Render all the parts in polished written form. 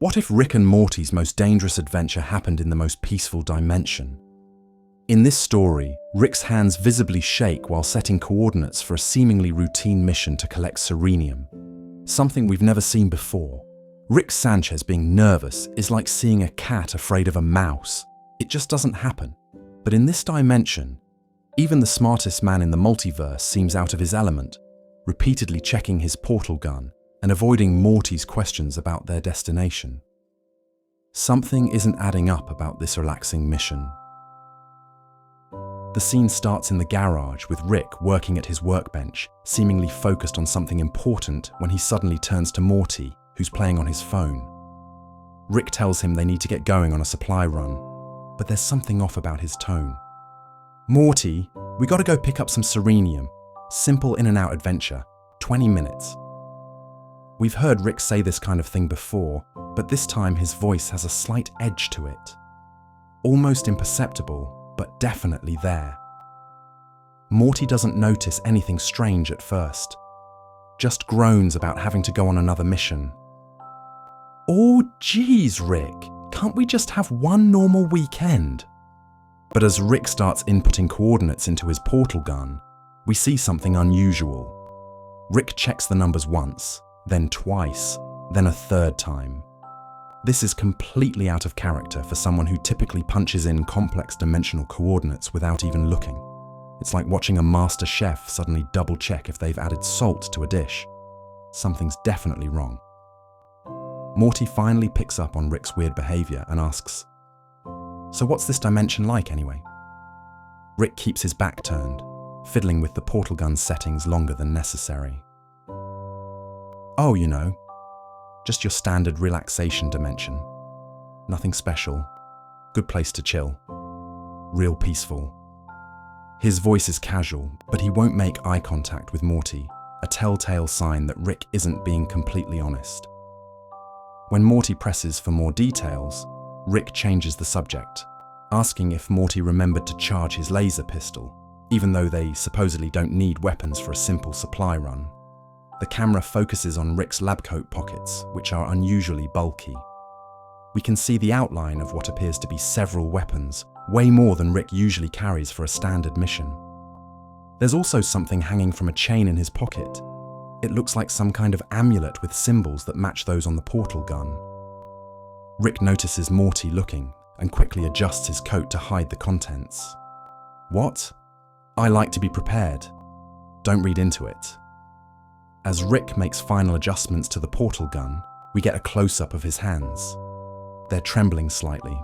What if Rick and Morty's most dangerous adventure happened in the most peaceful dimension? In this story, Rick's hands visibly shake while setting coordinates for a seemingly routine mission to collect serenium, something we've never seen before. Rick Sanchez being nervous is like seeing a cat afraid of a mouse. It just doesn't happen. But in this dimension, even the smartest man in the multiverse seems out of his element, repeatedly checking his portal gun and avoiding Morty's questions about their destination. Something isn't adding up about this relaxing mission. The scene starts in the garage with Rick working at his workbench, seemingly focused on something important when he suddenly turns to Morty, who's playing on his phone. Rick tells him they need to get going on a supply run, but there's something off about his tone. "Morty, we gotta go pick up some serenium. Simple in and out adventure, 20 minutes. We've heard Rick say this kind of thing before, but this time his voice has a slight edge to it. Almost imperceptible, but definitely there. Morty doesn't notice anything strange at first, just groans about having to go on another mission. "Oh geez, Rick, can't we just have one normal weekend?" But as Rick starts inputting coordinates into his portal gun, we see something unusual. Rick checks the numbers once, then twice, then a third time. This is completely out of character for someone who typically punches in complex dimensional coordinates without even looking. It's like watching a master chef suddenly double-check if they've added salt to a dish. Something's definitely wrong. Morty finally picks up on Rick's weird behavior and asks, "So what's this dimension like anyway?" Rick keeps his back turned, fiddling with the portal gun settings longer than necessary. "Oh, you know, just your standard relaxation dimension. Nothing special. Good place to chill. Real peaceful." His voice is casual, but he won't make eye contact with Morty, a telltale sign that Rick isn't being completely honest. When Morty presses for more details, Rick changes the subject, asking if Morty remembered to charge his laser pistol, even though they supposedly don't need weapons for a simple supply run. The camera focuses on Rick's lab coat pockets, which are unusually bulky. We can see the outline of what appears to be several weapons, way more than Rick usually carries for a standard mission. There's also something hanging from a chain in his pocket. It looks like some kind of amulet with symbols that match those on the portal gun. Rick notices Morty looking and quickly adjusts his coat to hide the contents. "What? I like to be prepared. Don't read into it." As Rick makes final adjustments to the portal gun, we get a close-up of his hands. They're trembling slightly.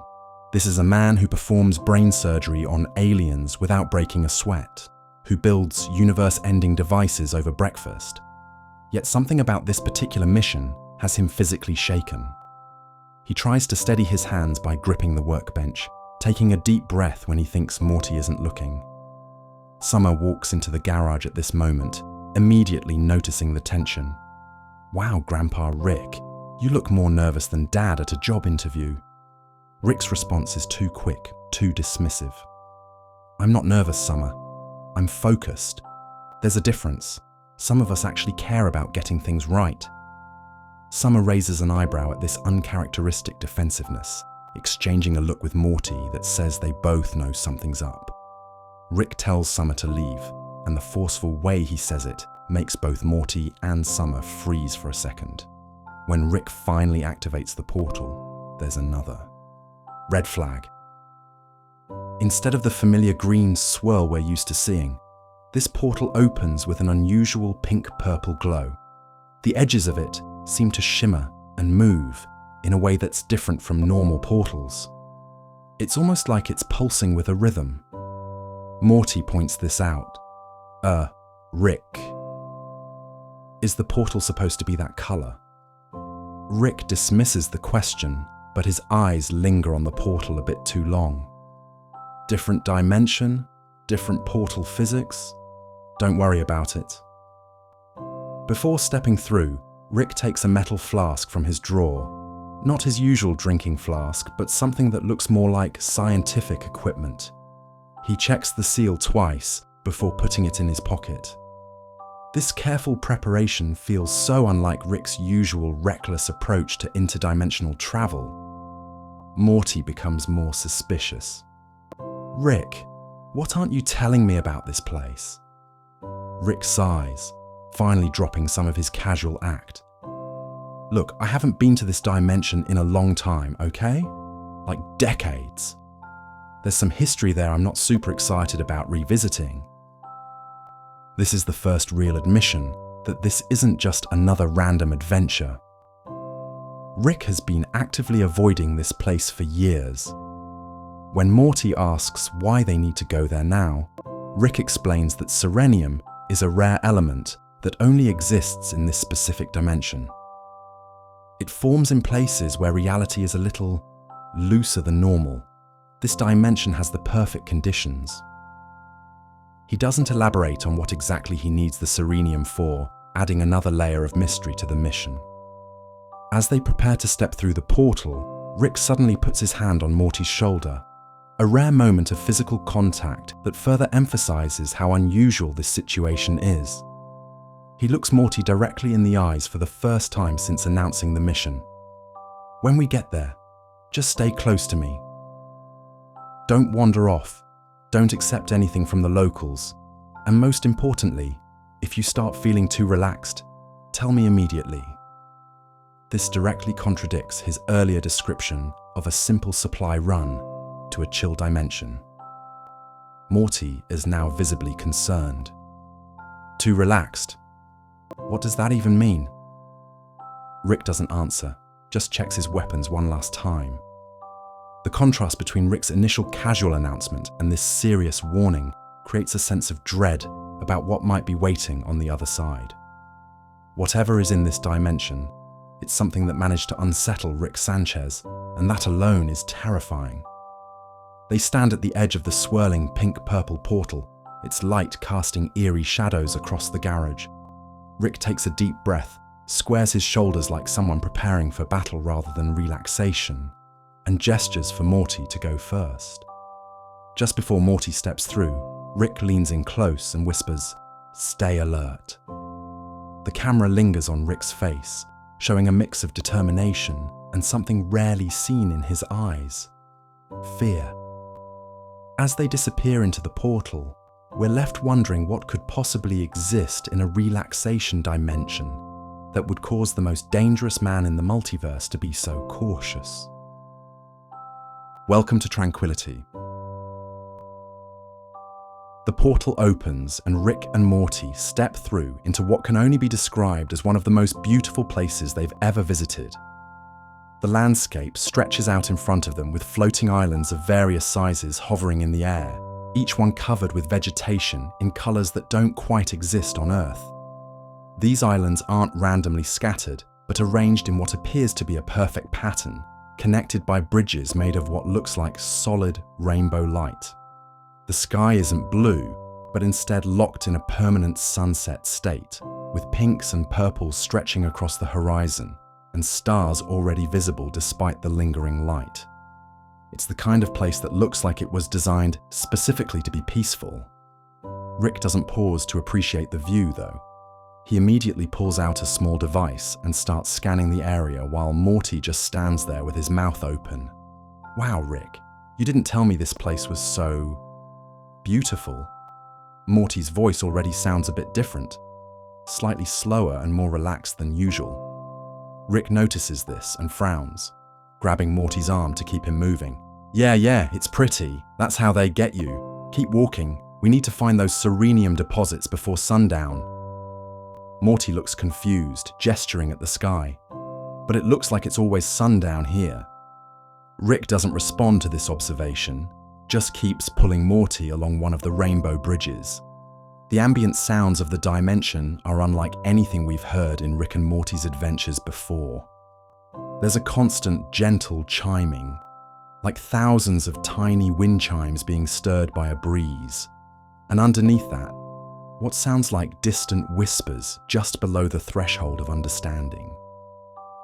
This is a man who performs brain surgery on aliens without breaking a sweat, who builds universe-ending devices over breakfast. Yet something about this particular mission has him physically shaken. He tries to steady his hands by gripping the workbench, taking a deep breath when he thinks Morty isn't looking. Summer walks into the garage at this moment, immediately noticing the tension. "Wow, Grandpa Rick, you look more nervous than Dad at a job interview." Rick's response is too quick, too dismissive. "I'm not nervous, Summer. I'm focused. There's a difference. Some of us actually care about getting things right." Summer raises an eyebrow at this uncharacteristic defensiveness, exchanging a look with Morty that says they both know something's up. Rick tells Summer to leave, and the forceful way he says it makes both Morty and Summer freeze for a second. When Rick finally activates the portal, there's another red flag. Instead of the familiar green swirl we're used to seeing, this portal opens with an unusual pink-purple glow. The edges of it seem to shimmer and move in a way that's different from normal portals. It's almost like it's pulsing with a rhythm. Morty points this out. Rick. Is the portal supposed to be that color? Rick dismisses the question, but his eyes linger on the portal a bit too long. Different dimension, different portal physics? Don't worry about it. Before stepping through, Rick takes a metal flask from his drawer. Not his usual drinking flask, but something that looks more like scientific equipment. He checks the seal twice before putting it in his pocket. This careful preparation feels so unlike Rick's usual reckless approach to interdimensional travel. Morty becomes more suspicious. "Rick, what aren't you telling me about this place?" Rick sighs, finally dropping some of his casual act. "Look, I haven't been to this dimension in a long time, okay? Like decades. There's some history there I'm not super excited about revisiting." This is the first real admission that this isn't just another random adventure. Rick has been actively avoiding this place for years. When Morty asks why they need to go there now, Rick explains that serenium is a rare element that only exists in this specific dimension. It forms in places where reality is a little looser than normal. This dimension has the perfect conditions. He doesn't elaborate on what exactly he needs the serenium for, adding another layer of mystery to the mission. As they prepare to step through the portal, Rick suddenly puts his hand on Morty's shoulder, a rare moment of physical contact that further emphasizes how unusual this situation is. He looks Morty directly in the eyes for the first time since announcing the mission. "When we get there, just stay close to me. Don't wander off. Don't accept anything from the locals. And most importantly, if you start feeling too relaxed, tell me immediately." This directly contradicts his earlier description of a simple supply run to a chill dimension. Morty is now visibly concerned. "Too relaxed? What does that even mean?" Rick doesn't answer, just checks his weapons one last time. The contrast between Rick's initial casual announcement and this serious warning creates a sense of dread about what might be waiting on the other side. Whatever is in this dimension, it's something that managed to unsettle Rick Sanchez, and that alone is terrifying. They stand at the edge of the swirling pink-purple portal, its light casting eerie shadows across the garage. Rick takes a deep breath, squares his shoulders like someone preparing for battle rather than relaxation, and gestures for Morty to go first. Just before Morty steps through, Rick leans in close and whispers, "Stay alert." The camera lingers on Rick's face, showing a mix of determination and something rarely seen in his eyes: fear. As they disappear into the portal, we're left wondering what could possibly exist in a relaxation dimension that would cause the most dangerous man in the multiverse to be so cautious. Welcome to Tranquility. The portal opens and Rick and Morty step through into what can only be described as one of the most beautiful places they've ever visited. The landscape stretches out in front of them with floating islands of various sizes hovering in the air, each one covered with vegetation in colours that don't quite exist on Earth. These islands aren't randomly scattered, but arranged in what appears to be a perfect pattern, connected by bridges made of what looks like solid rainbow light. The sky isn't blue, but instead locked in a permanent sunset state, with pinks and purples stretching across the horizon, and stars already visible despite the lingering light. It's the kind of place that looks like it was designed specifically to be peaceful. Rick doesn't pause to appreciate the view, though. He immediately pulls out a small device and starts scanning the area while Morty just stands there with his mouth open. "Wow, Rick, you didn't tell me this place was so beautiful." Morty's voice already sounds a bit different, slightly slower and more relaxed than usual. Rick notices this and frowns, grabbing Morty's arm to keep him moving. Yeah, it's pretty. That's how they get you. Keep walking. We need to find those serenium deposits before sundown." Morty looks confused, gesturing at the sky. "But it looks like it's always sundown here." Rick doesn't respond to this observation, just keeps pulling Morty along one of the rainbow bridges. The ambient sounds of the dimension are unlike anything we've heard in Rick and Morty's adventures before. There's a constant, gentle chiming, like thousands of tiny wind chimes being stirred by a breeze. And underneath that, what sounds like distant whispers just below the threshold of understanding.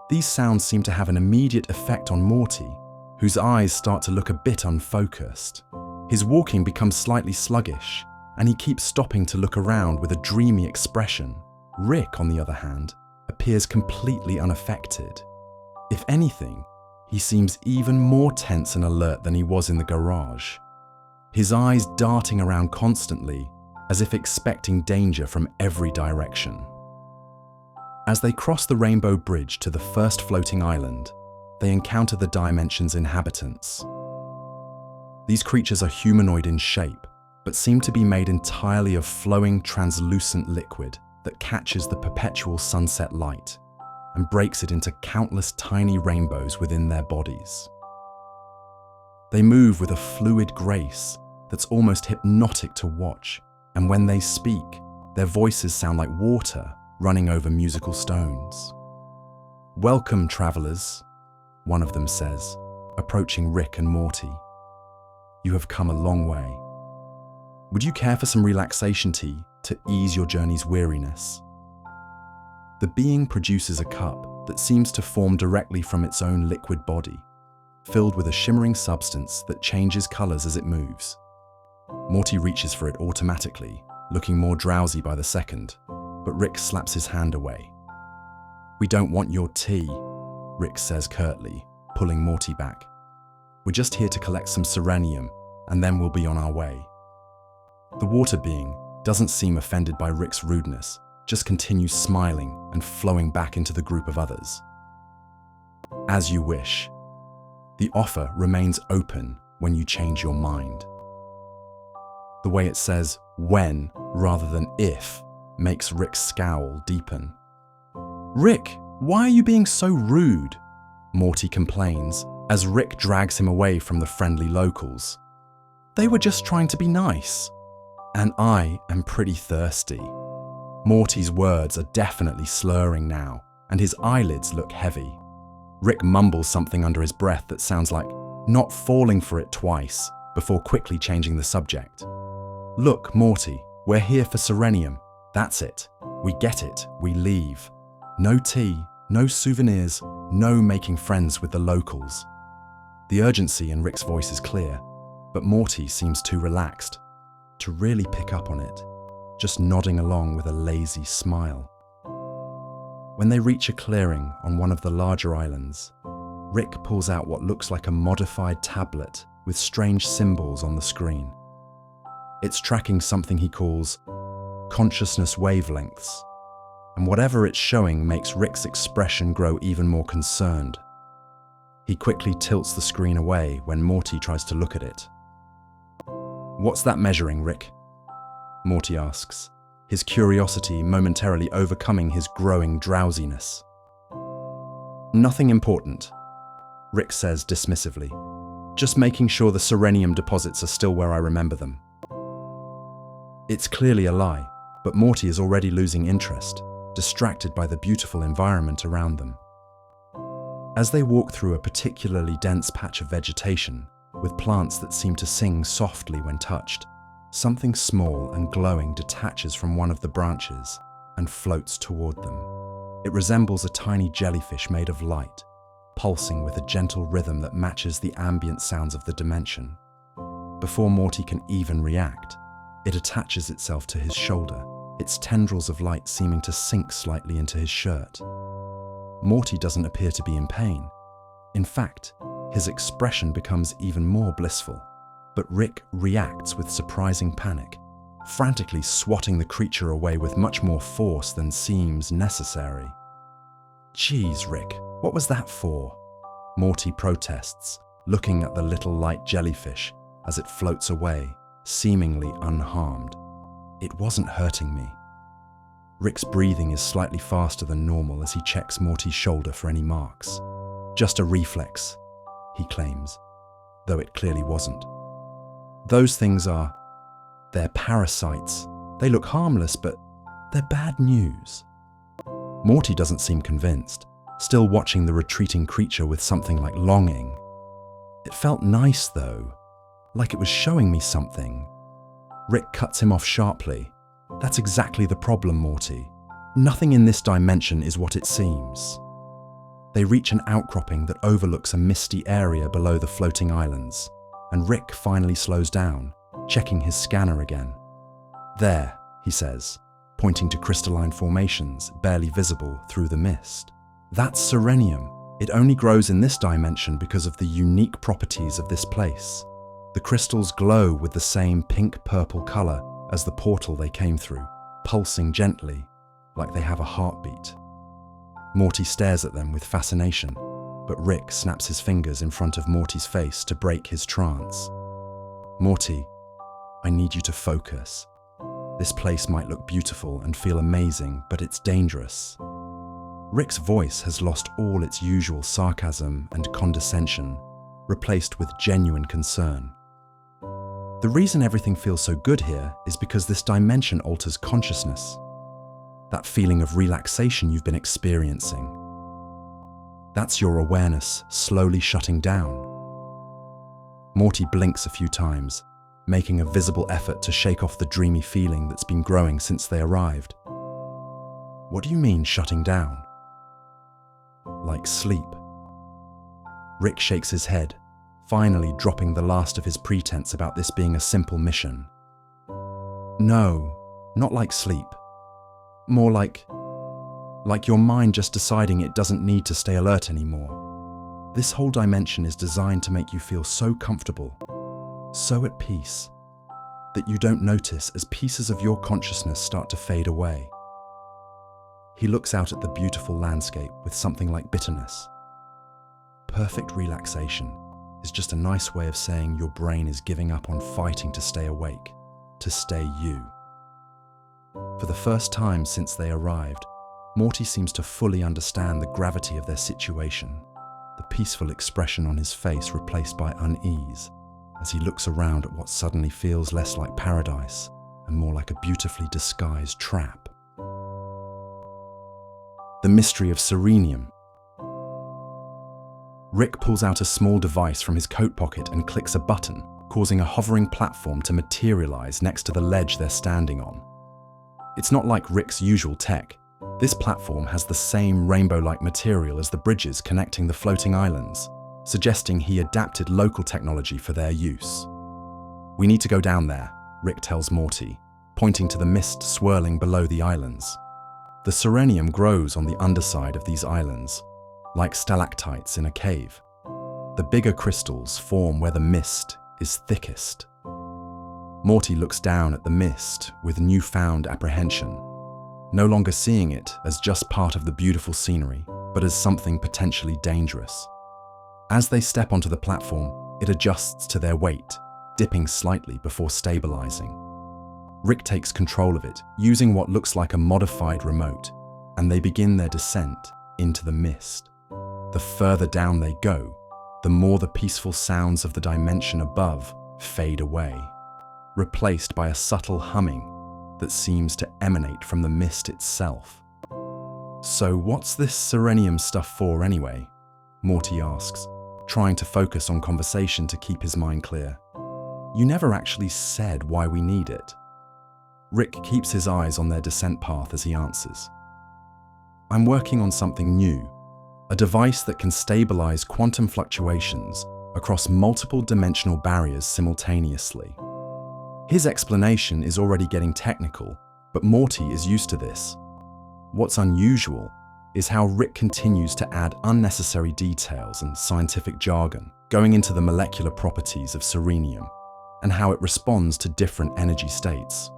These sounds seem to have an immediate effect on Morty, whose eyes start to look a bit unfocused. His walking becomes slightly sluggish, and he keeps stopping to look around with a dreamy expression. Rick, on the other hand, appears completely unaffected. If anything, he seems even more tense and alert than he was in the garage, his eyes darting around constantly, as if expecting danger from every direction. As they cross the rainbow bridge to the first floating island, they encounter the dimension's inhabitants. These creatures are humanoid in shape, but seem to be made entirely of flowing, translucent liquid that catches the perpetual sunset light and breaks it into countless tiny rainbows within their bodies. They move with a fluid grace that's almost hypnotic to watch, and when they speak, their voices sound like water running over musical stones. "Welcome, travelers," one of them says, approaching Rick and Morty. "You have come a long way. Would you care for some relaxation tea to ease your journey's weariness?" The being produces a cup that seems to form directly from its own liquid body, filled with a shimmering substance that changes colors as it moves. Morty reaches for it automatically, looking more drowsy by the second, but Rick slaps his hand away. "We don't want your tea," Rick says curtly, pulling Morty back. "We're just here to collect some serenium, and then we'll be on our way." The water being doesn't seem offended by Rick's rudeness, just continues smiling and flowing back into the group of others. "As you wish. The offer remains open when you change your mind." The way it says "when" rather than "if" makes Rick's scowl deepen. "Rick, why are you being so rude?" Morty complains as Rick drags him away from the friendly locals. "They were just trying to be nice. And I am pretty thirsty." Morty's words are definitely slurring now, and his eyelids look heavy. Rick mumbles something under his breath that sounds like not falling for it twice, before quickly changing the subject. "Look, Morty, we're here for serenium. That's it. We get it, we leave. No tea, no souvenirs, no making friends with the locals." The urgency in Rick's voice is clear, but Morty seems too relaxed to really pick up on it, just nodding along with a lazy smile. When they reach a clearing on one of the larger islands, Rick pulls out what looks like a modified tablet with strange symbols on the screen. It's tracking something he calls consciousness wavelengths, and whatever it's showing makes Rick's expression grow even more concerned. He quickly tilts the screen away when Morty tries to look at it. "What's that measuring, Rick?" Morty asks, his curiosity momentarily overcoming his growing drowsiness. "Nothing important," Rick says dismissively. "Just making sure the serenium deposits are still where I remember them." It's clearly a lie, but Morty is already losing interest, distracted by the beautiful environment around them. As they walk through a particularly dense patch of vegetation, with plants that seem to sing softly when touched, something small and glowing detaches from one of the branches and floats toward them. It resembles a tiny jellyfish made of light, pulsing with a gentle rhythm that matches the ambient sounds of the dimension. Before Morty can even react, it attaches itself to his shoulder, its tendrils of light seeming to sink slightly into his shirt. Morty doesn't appear to be in pain. In fact, his expression becomes even more blissful, but Rick reacts with surprising panic, frantically swatting the creature away with much more force than seems necessary. "Geez, Rick, what was that for?" Morty protests, looking at the little light jellyfish as it floats away, seemingly unharmed. "It wasn't hurting me." Rick's breathing is slightly faster than normal as he checks Morty's shoulder for any marks. "Just a reflex," he claims, though it clearly wasn't. "Those things they're parasites. They look harmless, but they're bad news." Morty doesn't seem convinced, still watching the retreating creature with something like longing. "It felt nice though, like it was showing me something." Rick cuts him off sharply. "That's exactly the problem, Morty. Nothing in this dimension is what it seems." They reach an outcropping that overlooks a misty area below the floating islands, and Rick finally slows down, checking his scanner again. There, he says, pointing to crystalline formations barely visible through the mist. That's serenium. It only grows in this dimension because of the unique properties of this place. The crystals glow with the same pink-purple color as the portal they came through, pulsing gently, like they have a heartbeat. Morty stares at them with fascination, but Rick snaps his fingers in front of Morty's face to break his trance. Morty, I need you to focus. This place might look beautiful and feel amazing, but it's dangerous. Rick's voice has lost all its usual sarcasm and condescension, replaced with genuine concern. The reason everything feels so good here is because this dimension alters consciousness. That feeling of relaxation you've been experiencing. That's your awareness slowly shutting down. Morty blinks a few times, making a visible effort to shake off the dreamy feeling that's been growing since they arrived. What do you mean, shutting down? Like sleep. Rick shakes his head, finally dropping the last of his pretense about this being a simple mission. No, not like sleep. More like your mind just deciding it doesn't need to stay alert anymore. This whole dimension is designed to make you feel so comfortable, so at peace, that you don't notice as pieces of your consciousness start to fade away. He looks out at the beautiful landscape with something like bitterness. Perfect relaxation is just a nice way of saying your brain is giving up on fighting to stay awake, to stay you. For the first time since they arrived, Morty seems to fully understand the gravity of their situation, the peaceful expression on his face replaced by unease, as he looks around at what suddenly feels less like paradise and more like a beautifully disguised trap. The mystery of serenium. Rick pulls out a small device from his coat pocket and clicks a button, causing a hovering platform to materialize next to the ledge they're standing on. It's not like Rick's usual tech. This platform has the same rainbow-like material as the bridges connecting the floating islands, suggesting he adapted local technology for their use. We need to go down there, Rick tells Morty, pointing to the mist swirling below the islands. The serenium grows on the underside of these islands, like stalactites in a cave. The bigger crystals form where the mist is thickest. Morty looks down at the mist with newfound apprehension, no longer seeing it as just part of the beautiful scenery, but as something potentially dangerous. As they step onto the platform, it adjusts to their weight, dipping slightly before stabilizing. Rick takes control of it, using what looks like a modified remote, and they begin their descent into the mist. The further down they go, the more the peaceful sounds of the dimension above fade away, replaced by a subtle humming that seems to emanate from the mist itself. So what's this serenium stuff for anyway? Morty asks, trying to focus on conversation to keep his mind clear. You never actually said why we need it. Rick keeps his eyes on their descent path as he answers. I'm working on something new, a device that can stabilize quantum fluctuations across multiple dimensional barriers simultaneously. His explanation is already getting technical, but Morty is used to this. What's unusual is how Rick continues to add unnecessary details and scientific jargon, going into the molecular properties of serenium and how it responds to different energy states.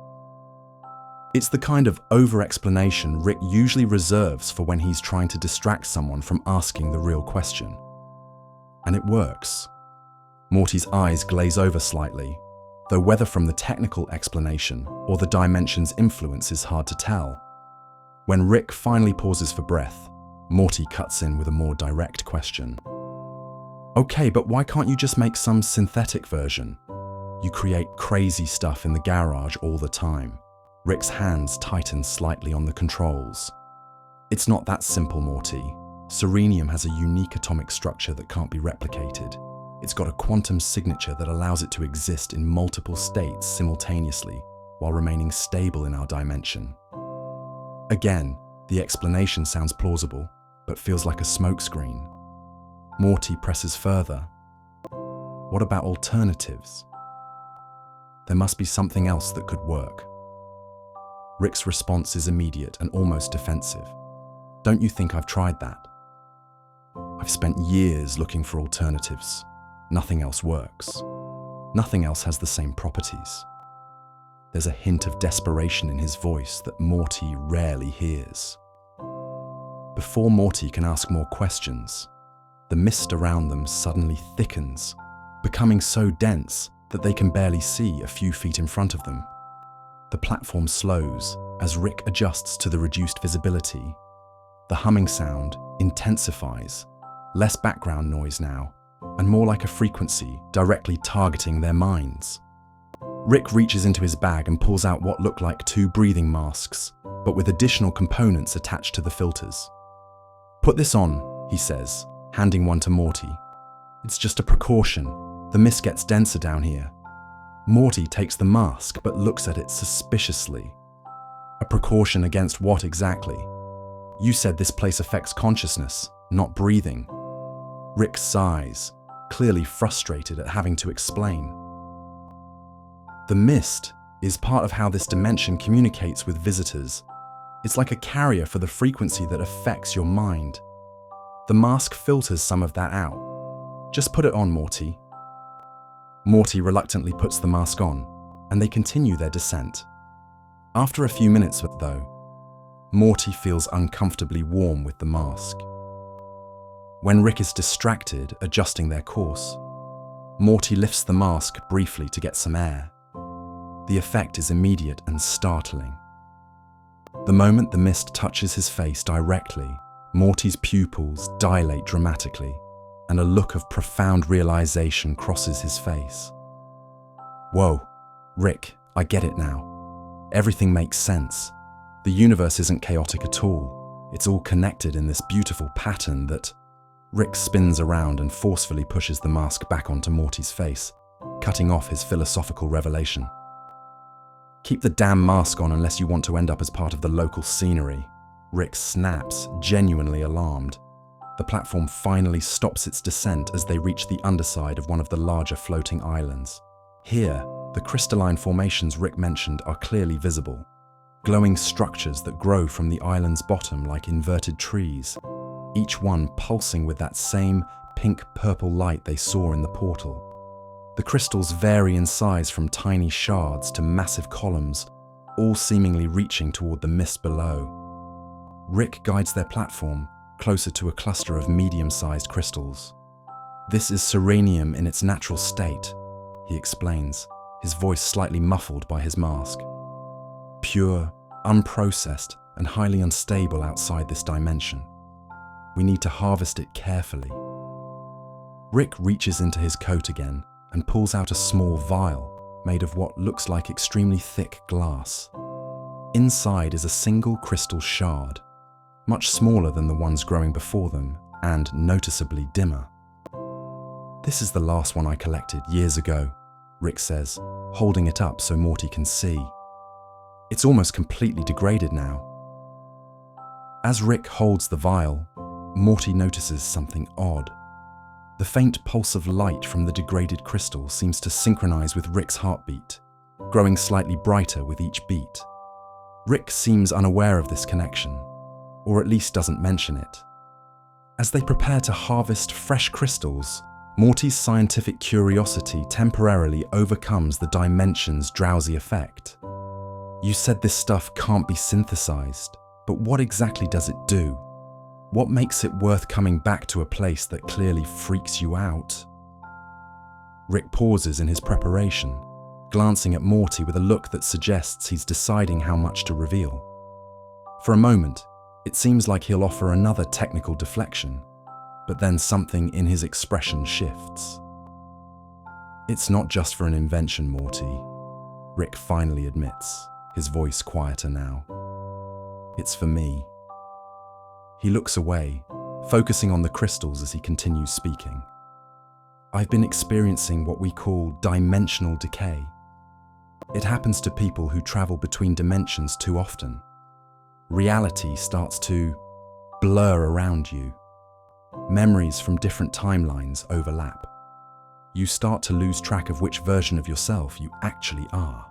It's the kind of over-explanation Rick usually reserves for when he's trying to distract someone from asking the real question. And it works. Morty's eyes glaze over slightly, though whether from the technical explanation or the dimension's influence is hard to tell. When Rick finally pauses for breath, Morty cuts in with a more direct question. Okay, but why can't you just make some synthetic version? You create crazy stuff in the garage all the time. Rick's hands tighten slightly on the controls. It's not that simple, Morty. Serenium has a unique atomic structure that can't be replicated. It's got a quantum signature that allows it to exist in multiple states simultaneously while remaining stable in our dimension. Again, the explanation sounds plausible, but feels like a smokescreen. Morty presses further. What about alternatives? There must be something else that could work. Rick's response is immediate and almost defensive. Don't you think I've tried that? I've spent years looking for alternatives. Nothing else works. Nothing else has the same properties. There's a hint of desperation in his voice that Morty rarely hears. Before Morty can ask more questions, the mist around them suddenly thickens, becoming so dense that they can barely see a few feet in front of them. The platform slows as Rick adjusts to the reduced visibility. The humming sound intensifies, less background noise now, and more like a frequency directly targeting their minds. Rick reaches into his bag and pulls out what look like 2 breathing masks, but with additional components attached to the filters. "Put this on," he says, handing one to Morty. "It's just a precaution. The mist gets denser down here." Morty takes the mask but looks at it suspiciously. "A precaution against what exactly? You said this place affects consciousness, not breathing." Rick sighs, clearly frustrated at having to explain. The mist is part of how this dimension communicates with visitors. It's like a carrier for the frequency that affects your mind. The mask filters some of that out. Just put it on, Morty. Morty reluctantly puts the mask on, and they continue their descent. After a few minutes, though, Morty feels uncomfortably warm with the mask. When Rick is distracted, adjusting their course, Morty lifts the mask briefly to get some air. The effect is immediate and startling. The moment the mist touches his face directly, Morty's pupils dilate dramatically, and a look of profound realization crosses his face. "Whoa, Rick, I get it now. Everything makes sense. The universe isn't chaotic at all. It's all connected in this beautiful pattern that..." Rick spins around and forcefully pushes the mask back onto Morty's face, cutting off his philosophical revelation. "Keep the damn mask on unless you want to end up as part of the local scenery." Rick snaps, genuinely alarmed. The platform finally stops its descent as they reach the underside of one of the larger floating islands. Here, the crystalline formations Rick mentioned are clearly visible, glowing structures that grow from the island's bottom like inverted trees, each one pulsing with that same pink-purple light they saw in the portal. The crystals vary in size from tiny shards to massive columns, all seemingly reaching toward the mist below. Rick guides their platform closer to a cluster of medium-sized crystals. "This is serenium in its natural state," he explains, his voice slightly muffled by his mask. "Pure, unprocessed, and highly unstable outside this dimension. We need to harvest it carefully." Rick reaches into his coat again and pulls out a small vial made of what looks like extremely thick glass. Inside is a single crystal shard, much smaller than the ones growing before them and noticeably dimmer. "This is the last one I collected years ago," Rick says, holding it up so Morty can see. "It's almost completely degraded now." As Rick holds the vial, Morty notices something odd. The faint pulse of light from the degraded crystal seems to synchronize with Rick's heartbeat, growing slightly brighter with each beat. Rick seems unaware of this connection, or at least doesn't mention it. As they prepare to harvest fresh crystals, Morty's scientific curiosity temporarily overcomes the dimension's drowsy effect. "You said this stuff can't be synthesized, but what exactly does it do? What makes it worth coming back to a place that clearly freaks you out?" Rick pauses in his preparation, glancing at Morty with a look that suggests he's deciding how much to reveal. For a moment, it seems like he'll offer another technical deflection, but then something in his expression shifts. "It's not just for an invention, Morty," Rick finally admits, his voice quieter now. "It's for me." He looks away, focusing on the crystals as he continues speaking. "I've been experiencing what we call dimensional decay. It happens to people who travel between dimensions too often. Reality starts to blur around you. Memories from different timelines overlap. You start to lose track of which version of yourself you actually are."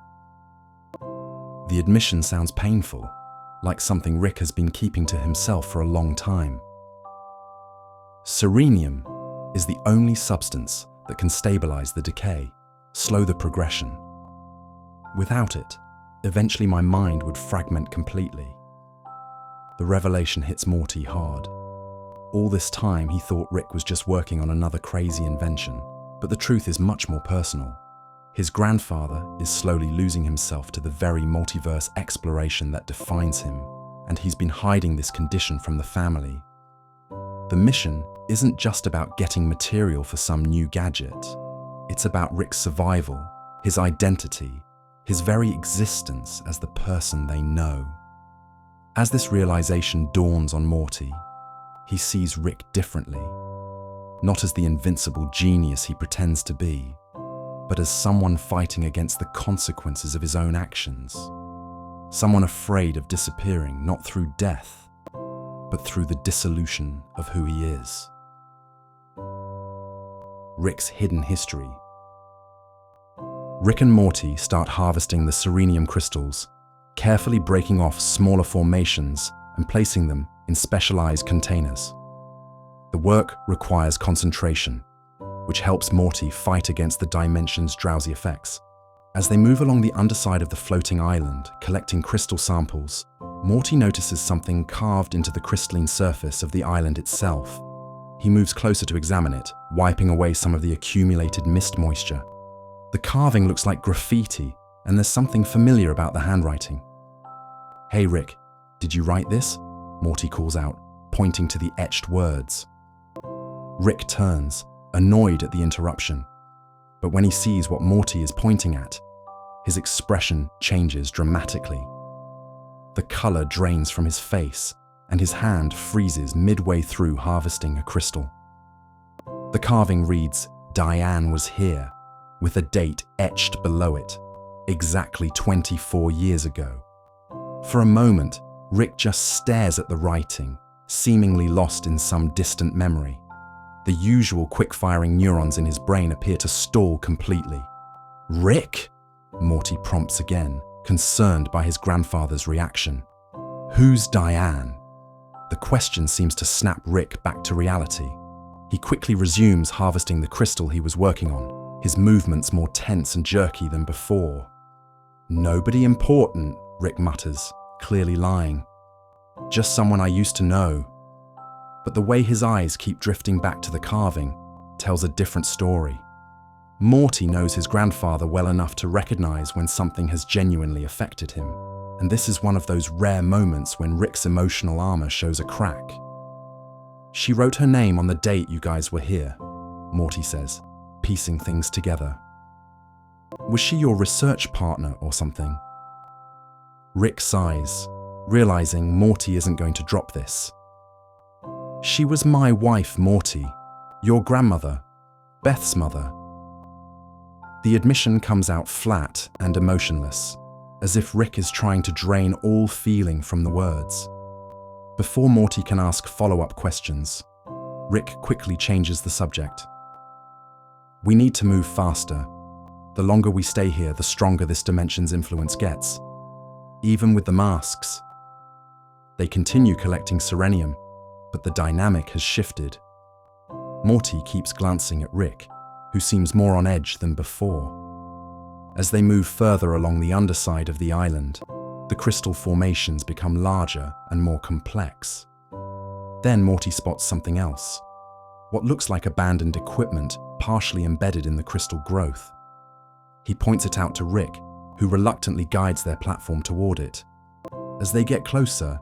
The admission sounds painful, like something Rick has been keeping to himself for a long time. Serenium is the only substance that can stabilize the decay, slow the progression. Without it, eventually my mind would fragment completely. The revelation hits Morty hard. All this time he thought Rick was just working on another crazy invention, but the truth is much more personal. His grandfather is slowly losing himself to the very multiverse exploration that defines him, and he's been hiding this condition from the family. The mission isn't just about getting material for some new gadget. It's about Rick's survival, his identity, his very existence as the person they know. As this realization dawns on Morty, he sees Rick differently, not as the invincible genius he pretends to be, but as someone fighting against the consequences of his own actions. Someone afraid of disappearing not through death, but through the dissolution of who he is. Rick's hidden history. Rick and Morty start harvesting the serenium crystals, carefully breaking off smaller formations and placing them in specialized containers. The work requires concentration, which helps Morty fight against the dimension's drowsy effects. As they move along the underside of the floating island, collecting crystal samples, Morty notices something carved into the crystalline surface of the island itself. He moves closer to examine it, wiping away some of the accumulated mist moisture. The carving looks like graffiti, and there's something familiar about the handwriting. "Hey Rick, did you write this?" Morty calls out, pointing to the etched words. Rick turns, annoyed at the interruption. But when he sees what Morty is pointing at, his expression changes dramatically. The color drains from his face, and his hand freezes midway through harvesting a crystal. The carving reads, "Diane was here," with a date etched below it, exactly 24 years ago. For a moment, Rick just stares at the writing, seemingly lost in some distant memory. The usual quick-firing neurons in his brain appear to stall completely. "Rick?" Morty prompts again, concerned by his grandfather's reaction. "Who's Diane?" The question seems to snap Rick back to reality. He quickly resumes harvesting the crystal he was working on, his movements more tense and jerky than before. "Nobody important," Rick mutters, clearly lying. "Just someone I used to know." But the way his eyes keep drifting back to the carving tells a different story. Morty knows his grandfather well enough to recognize when something has genuinely affected him, and this is one of those rare moments when Rick's emotional armor shows a crack. "She wrote her name on the date you guys were here," Morty says, piecing things together. "Was she your research partner or something?" Rick sighs, realizing Morty isn't going to drop this. "She was my wife, Morty. Your grandmother. Beth's mother." The admission comes out flat and emotionless, as if Rick is trying to drain all feeling from the words. Before Morty can ask follow-up questions, Rick quickly changes the subject. "We need to move faster. The longer we stay here, the stronger this dimension's influence gets. Even with the masks." They continue collecting serenium, but the dynamic has shifted. Morty keeps glancing at Rick, who seems more on edge than before. As they move further along the underside of the island, the crystal formations become larger and more complex. Then Morty spots something else, what looks like abandoned equipment partially embedded in the crystal growth. He points it out to Rick, who reluctantly guides their platform toward it. As they get closer,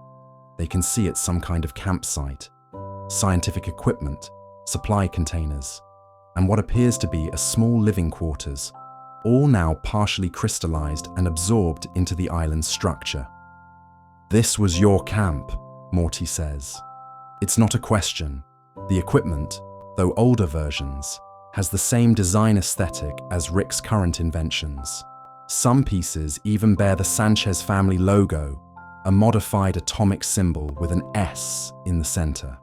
they can see it's some kind of campsite, scientific equipment, supply containers, and what appears to be a small living quarters, all now partially crystallized and absorbed into the island's structure. "This was your camp," Morty says. It's not a question. The equipment, though older versions, has the same design aesthetic as Rick's current inventions. Some pieces even bear the Sanchez family logo, a modified atomic symbol with an S in the center.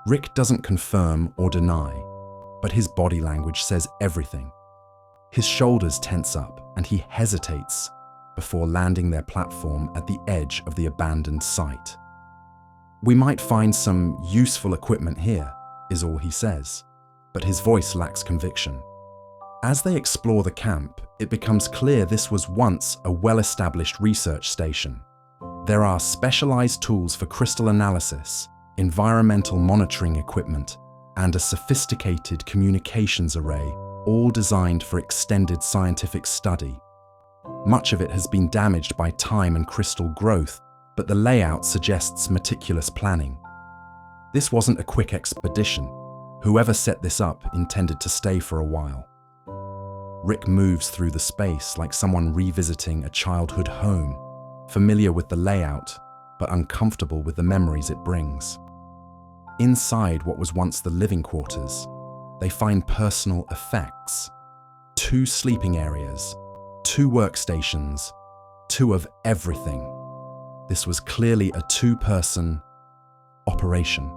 Rick doesn't confirm or deny, but his body language says everything. His shoulders tense up and he hesitates, before landing their platform at the edge of the abandoned site. "We might find some useful equipment here," is all he says, but his voice lacks conviction. As they explore the camp, it becomes clear this was once a well-established research station. There are specialized tools for crystal analysis, environmental monitoring equipment, and a sophisticated communications array, all designed for extended scientific study. Much of it has been damaged by time and crystal growth, but the layout suggests meticulous planning. This wasn't a quick expedition. Whoever set this up intended to stay for a while. Rick moves through the space like someone revisiting a childhood home, familiar with the layout, but uncomfortable with the memories it brings. Inside what was once the living quarters, they find personal effects. 2 sleeping areas, 2 workstations, 2 of everything. This was clearly a 2-person operation.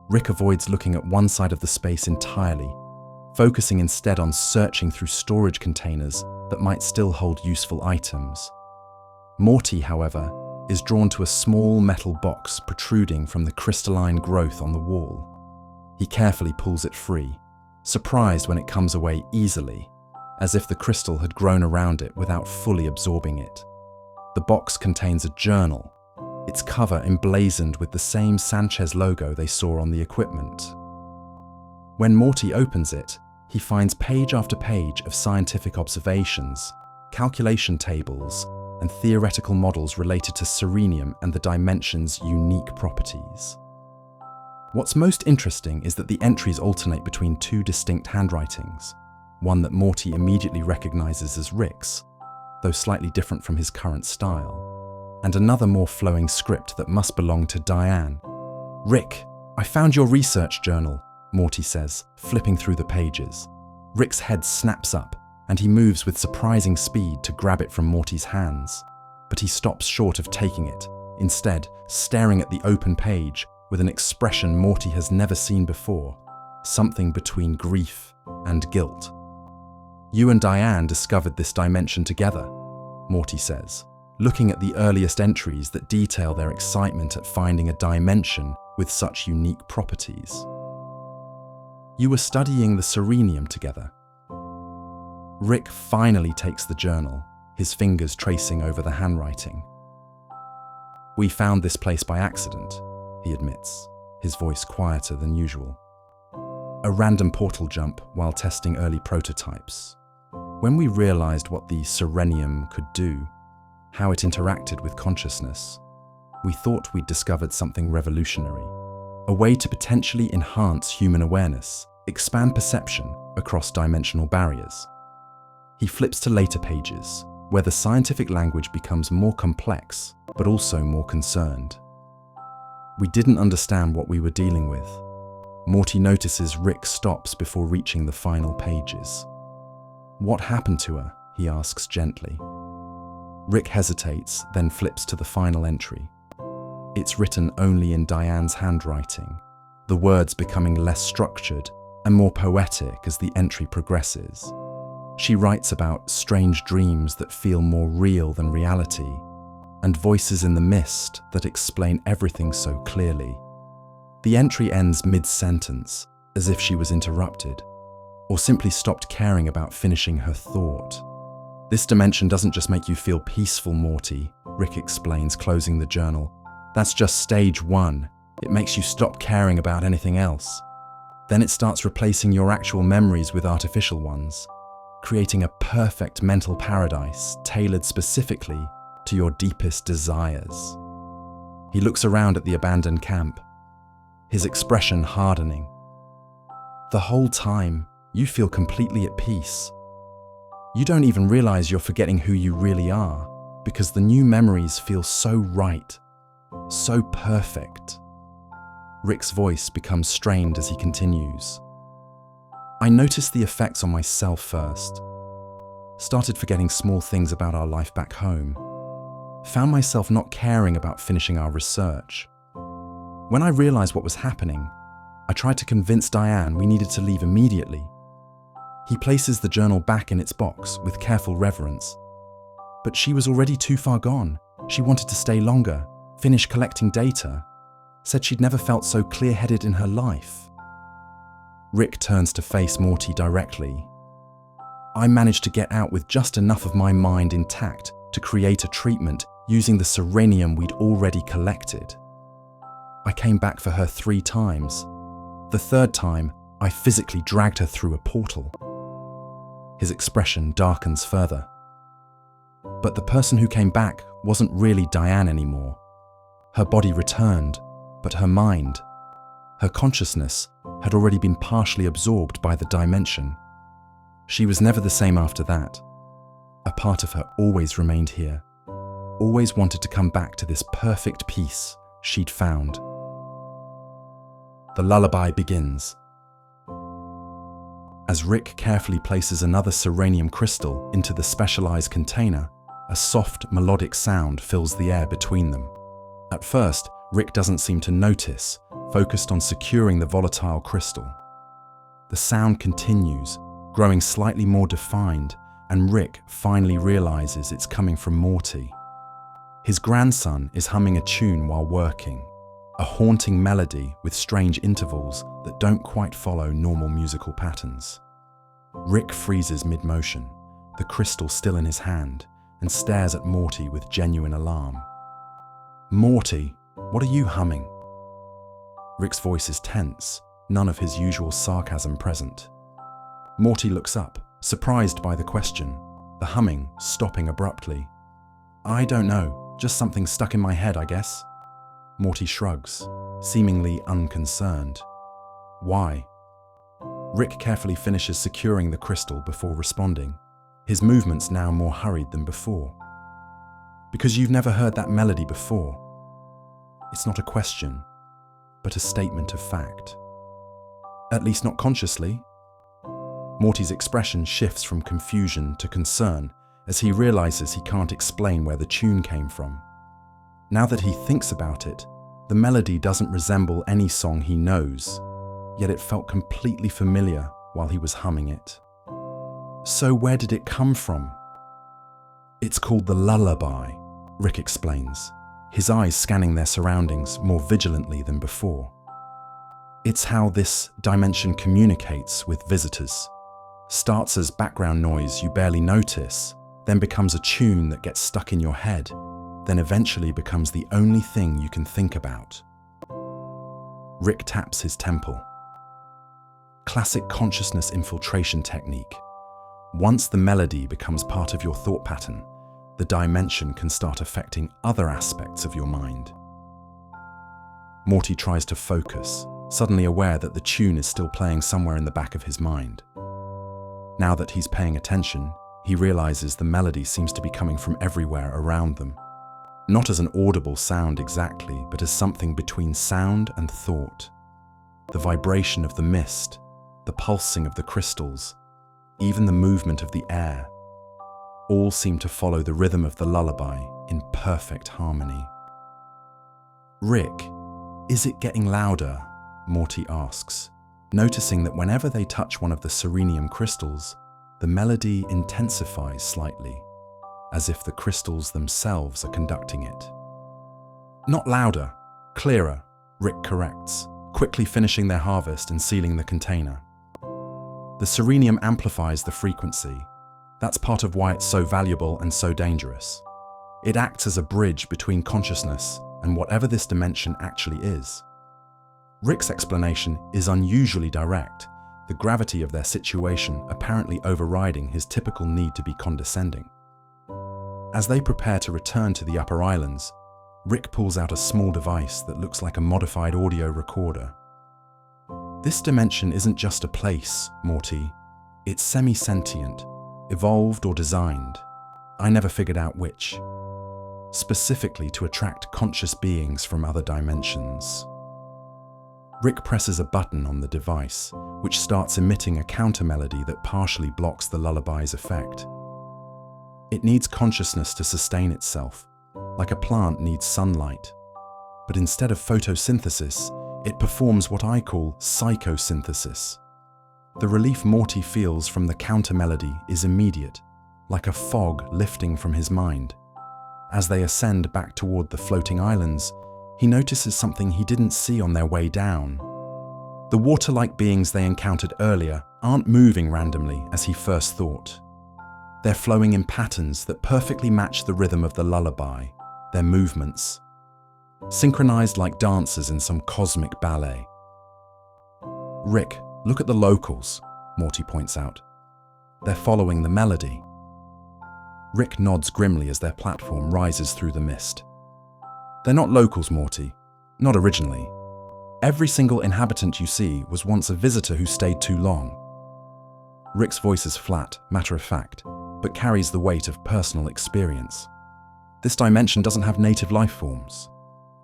Rick avoids looking at one side of the space entirely, focusing instead on searching through storage containers that might still hold useful items. Morty, however, is drawn to a small metal box protruding from the crystalline growth on the wall. He carefully pulls it free, surprised when it comes away easily, as if the crystal had grown around it without fully absorbing it. The box contains a journal, its cover emblazoned with the same Sanchez logo they saw on the equipment. When Morty opens it, he finds page after page of scientific observations, calculation tables, and theoretical models related to serenium and the dimension's unique properties. What's most interesting is that the entries alternate between 2 distinct handwritings, one that Morty immediately recognizes as Rick's, though slightly different from his current style, and another more flowing script that must belong to Diane. "Rick, I found your research journal," Morty says, flipping through the pages. Rick's head snaps up, and he moves with surprising speed to grab it from Morty's hands, but he stops short of taking it, instead staring at the open page with an expression Morty has never seen before, something between grief and guilt. "You and Diane discovered this dimension together," Morty says, looking at the earliest entries that detail their excitement at finding a dimension with such unique properties. "You were studying the serenium together." Rick finally takes the journal, his fingers tracing over the handwriting. "We found this place by accident," he admits, his voice quieter than usual. "A random portal jump while testing early prototypes. When we realized what the serenium could do, how it interacted with consciousness, we thought we'd discovered something revolutionary, a way to potentially enhance human awareness, expand perception across dimensional barriers." He flips to later pages, where the scientific language becomes more complex, but also more concerned. "We didn't understand what we were dealing with." Morty notices Rick stops before reaching the final pages. "What happened to her?" he asks gently. Rick hesitates, then flips to the final entry. It's written only in Diane's handwriting, the words becoming less structured and more poetic as the entry progresses. She writes about strange dreams that feel more real than reality, and voices in the mist that explain everything so clearly. The entry ends mid-sentence, as if she was interrupted, or simply stopped caring about finishing her thought. "This dimension doesn't just make you feel peaceful, Morty," Rick explains, closing the journal. "That's just stage 1. It makes you stop caring about anything else. Then it starts replacing your actual memories with artificial ones, creating a perfect mental paradise tailored specifically to your deepest desires." He looks around at the abandoned camp, his expression hardening. "The whole time, you feel completely at peace. You don't even realize you're forgetting who you really are, because the new memories feel so right, so perfect." Rick's voice becomes strained as he continues. "I noticed the effects on myself first. Started forgetting small things about our life back home. Found myself not caring about finishing our research. When I realized what was happening, I tried to convince Diane we needed to leave immediately." He places the journal back in its box with careful reverence. But she was already too far gone. She wanted to stay longer, finish collecting data, said she'd never felt so clear-headed in her life. Rick turns to face Morty directly. I managed to get out with just enough of my mind intact to create a treatment using the serenium we'd already collected. I came back for her 3 times. The 3rd time, I physically dragged her through a portal. His expression darkens further. But the person who came back wasn't really Diane anymore. Her body returned, but her mind, her consciousness, had already been partially absorbed by the dimension. She was never the same after that. A part of her always remained here, always wanted to come back to this perfect peace she'd found. The lullaby begins. As Rick carefully places another serenium crystal into the specialized container, a soft, melodic sound fills the air between them. At first, Rick doesn't seem to notice, focused on securing the volatile crystal. The sound continues, growing slightly more defined, and Rick finally realizes it's coming from Morty. His grandson is humming a tune while working, a haunting melody with strange intervals that don't quite follow normal musical patterns. Rick freezes mid-motion, the crystal still in his hand, and stares at Morty with genuine alarm. "Morty, what are you humming?" Rick's voice is tense, none of his usual sarcasm present. Morty looks up, surprised by the question, the humming stopping abruptly. "I don't know, just something stuck in my head, I guess." Morty shrugs, seemingly unconcerned. "Why?" Rick carefully finishes securing the crystal before responding, his movements now more hurried than before. "Because you've never heard that melody before." It's not a question, but a statement of fact. "At least not consciously." Morty's expression shifts from confusion to concern as he realizes he can't explain where the tune came from. Now that he thinks about it, the melody doesn't resemble any song he knows, yet it felt completely familiar while he was humming it. "So where did it come from?" "It's called the lullaby," Rick explains, his eyes scanning their surroundings more vigilantly than before. "It's how this dimension communicates with visitors. Starts as background noise you barely notice, then becomes a tune that gets stuck in your head, then eventually becomes the only thing you can think about." Rick taps his temple. Classic consciousness infiltration technique. Once the melody becomes part of your thought pattern, the dimension can start affecting other aspects of your mind. Morty tries to focus, suddenly aware that the tune is still playing somewhere in the back of his mind. Now that he's paying attention, he realizes the melody seems to be coming from everywhere around them. Not as an audible sound exactly, but as something between sound and thought. The vibration of the mist, the pulsing of the crystals, even the movement of the air, all seem to follow the rhythm of the lullaby in perfect harmony. "Rick, is it getting louder?" Morty asks, noticing that whenever they touch one of the serenium crystals, the melody intensifies slightly, as if the crystals themselves are conducting it. "Not louder, clearer," Rick corrects, quickly finishing their harvest and sealing the container. The serenium amplifies the frequency. That's part of why it's so valuable and so dangerous. It acts as a bridge between consciousness and whatever this dimension actually is. Rick's explanation is unusually direct, the gravity of their situation apparently overriding his typical need to be condescending. As they prepare to return to the upper islands, Rick pulls out a small device that looks like a modified audio recorder. "This dimension isn't just a place, Morty. It's semi-sentient, evolved or designed. I never figured out which. Specifically to attract conscious beings from other dimensions." Rick presses a button on the device, which starts emitting a counter-melody that partially blocks the lullaby's effect. It needs consciousness to sustain itself, like a plant needs sunlight. But instead of photosynthesis, it performs what I call psychosynthesis. The relief Morty feels from the counter-melody is immediate, like a fog lifting from his mind. As they ascend back toward the floating islands, he notices something he didn't see on their way down. The water-like beings they encountered earlier aren't moving randomly as he first thought. They're flowing in patterns that perfectly match the rhythm of the lullaby, their movements, synchronized like dancers in some cosmic ballet. "Rick, look at the locals," Morty points out. "They're following the melody." Rick nods grimly as their platform rises through the mist. "They're not locals, Morty. Not originally. Every single inhabitant you see was once a visitor who stayed too long." Rick's voice is flat, matter-of-fact, but carries the weight of personal experience. This dimension doesn't have native life forms.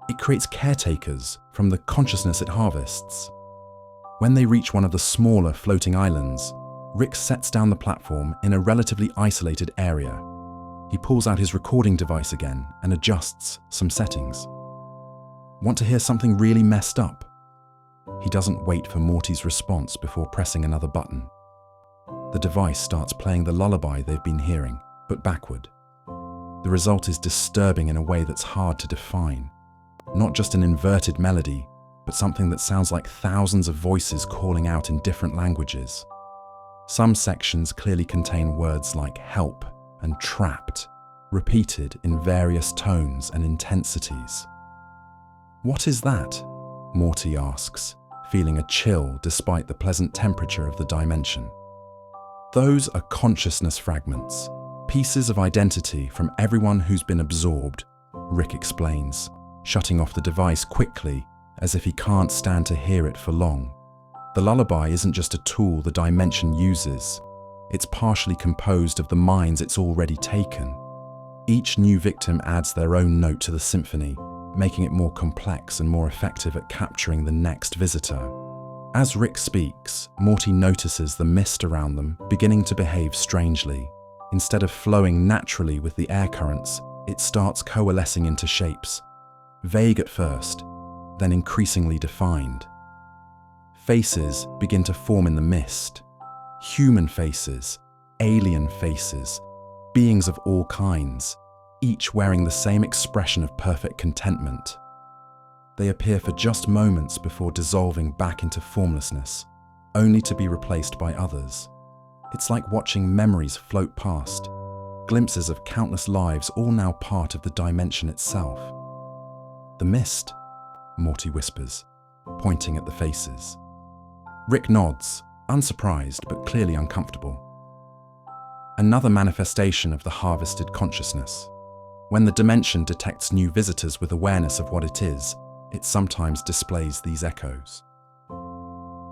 It creates caretakers from the consciousness it harvests. When they reach one of the smaller floating islands, Rick sets down the platform in a relatively isolated area. He pulls out his recording device again and adjusts some settings. "Want to hear something really messed up?" He doesn't wait for Morty's response before pressing another button. The device starts playing the lullaby they've been hearing, but backward. The result is disturbing in a way that's hard to define. Not just an inverted melody, but something that sounds like thousands of voices calling out in different languages. Some sections clearly contain words like help and trapped, repeated in various tones and intensities. "What is that?" Morty asks, feeling a chill despite the pleasant temperature of the dimension. "Those are consciousness fragments, pieces of identity from everyone who's been absorbed," Rick explains, shutting off the device quickly as if he can't stand to hear it for long. The lullaby isn't just a tool the dimension uses. It's partially composed of the minds it's already taken. Each new victim adds their own note to the symphony, making it more complex and more effective at capturing the next visitor. As Rick speaks, Morty notices the mist around them beginning to behave strangely. Instead of flowing naturally with the air currents, it starts coalescing into shapes. Vague at first, then increasingly defined. Faces begin to form in the mist. Human faces, alien faces, beings of all kinds, each wearing the same expression of perfect contentment. They appear for just moments before dissolving back into formlessness, only to be replaced by others. It's like watching memories float past, glimpses of countless lives all now part of the dimension itself. "The mist," Morty whispers, pointing at the faces. Rick nods, unsurprised but clearly uncomfortable. Another manifestation of the harvested consciousness. When the dimension detects new visitors with awareness of what it is, it sometimes displays these echoes.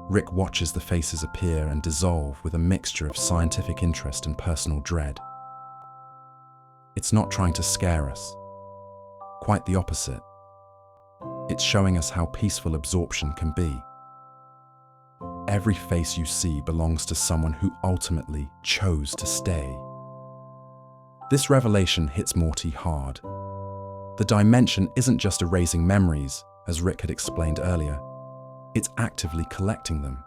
Rick watches the faces appear and dissolve with a mixture of scientific interest and personal dread. It's not trying to scare us. Quite the opposite. It's showing us how peaceful absorption can be. Every face you see belongs to someone who ultimately chose to stay. This revelation hits Morty hard. The dimension isn't just erasing memories, as Rick had explained earlier. It's actively collecting them,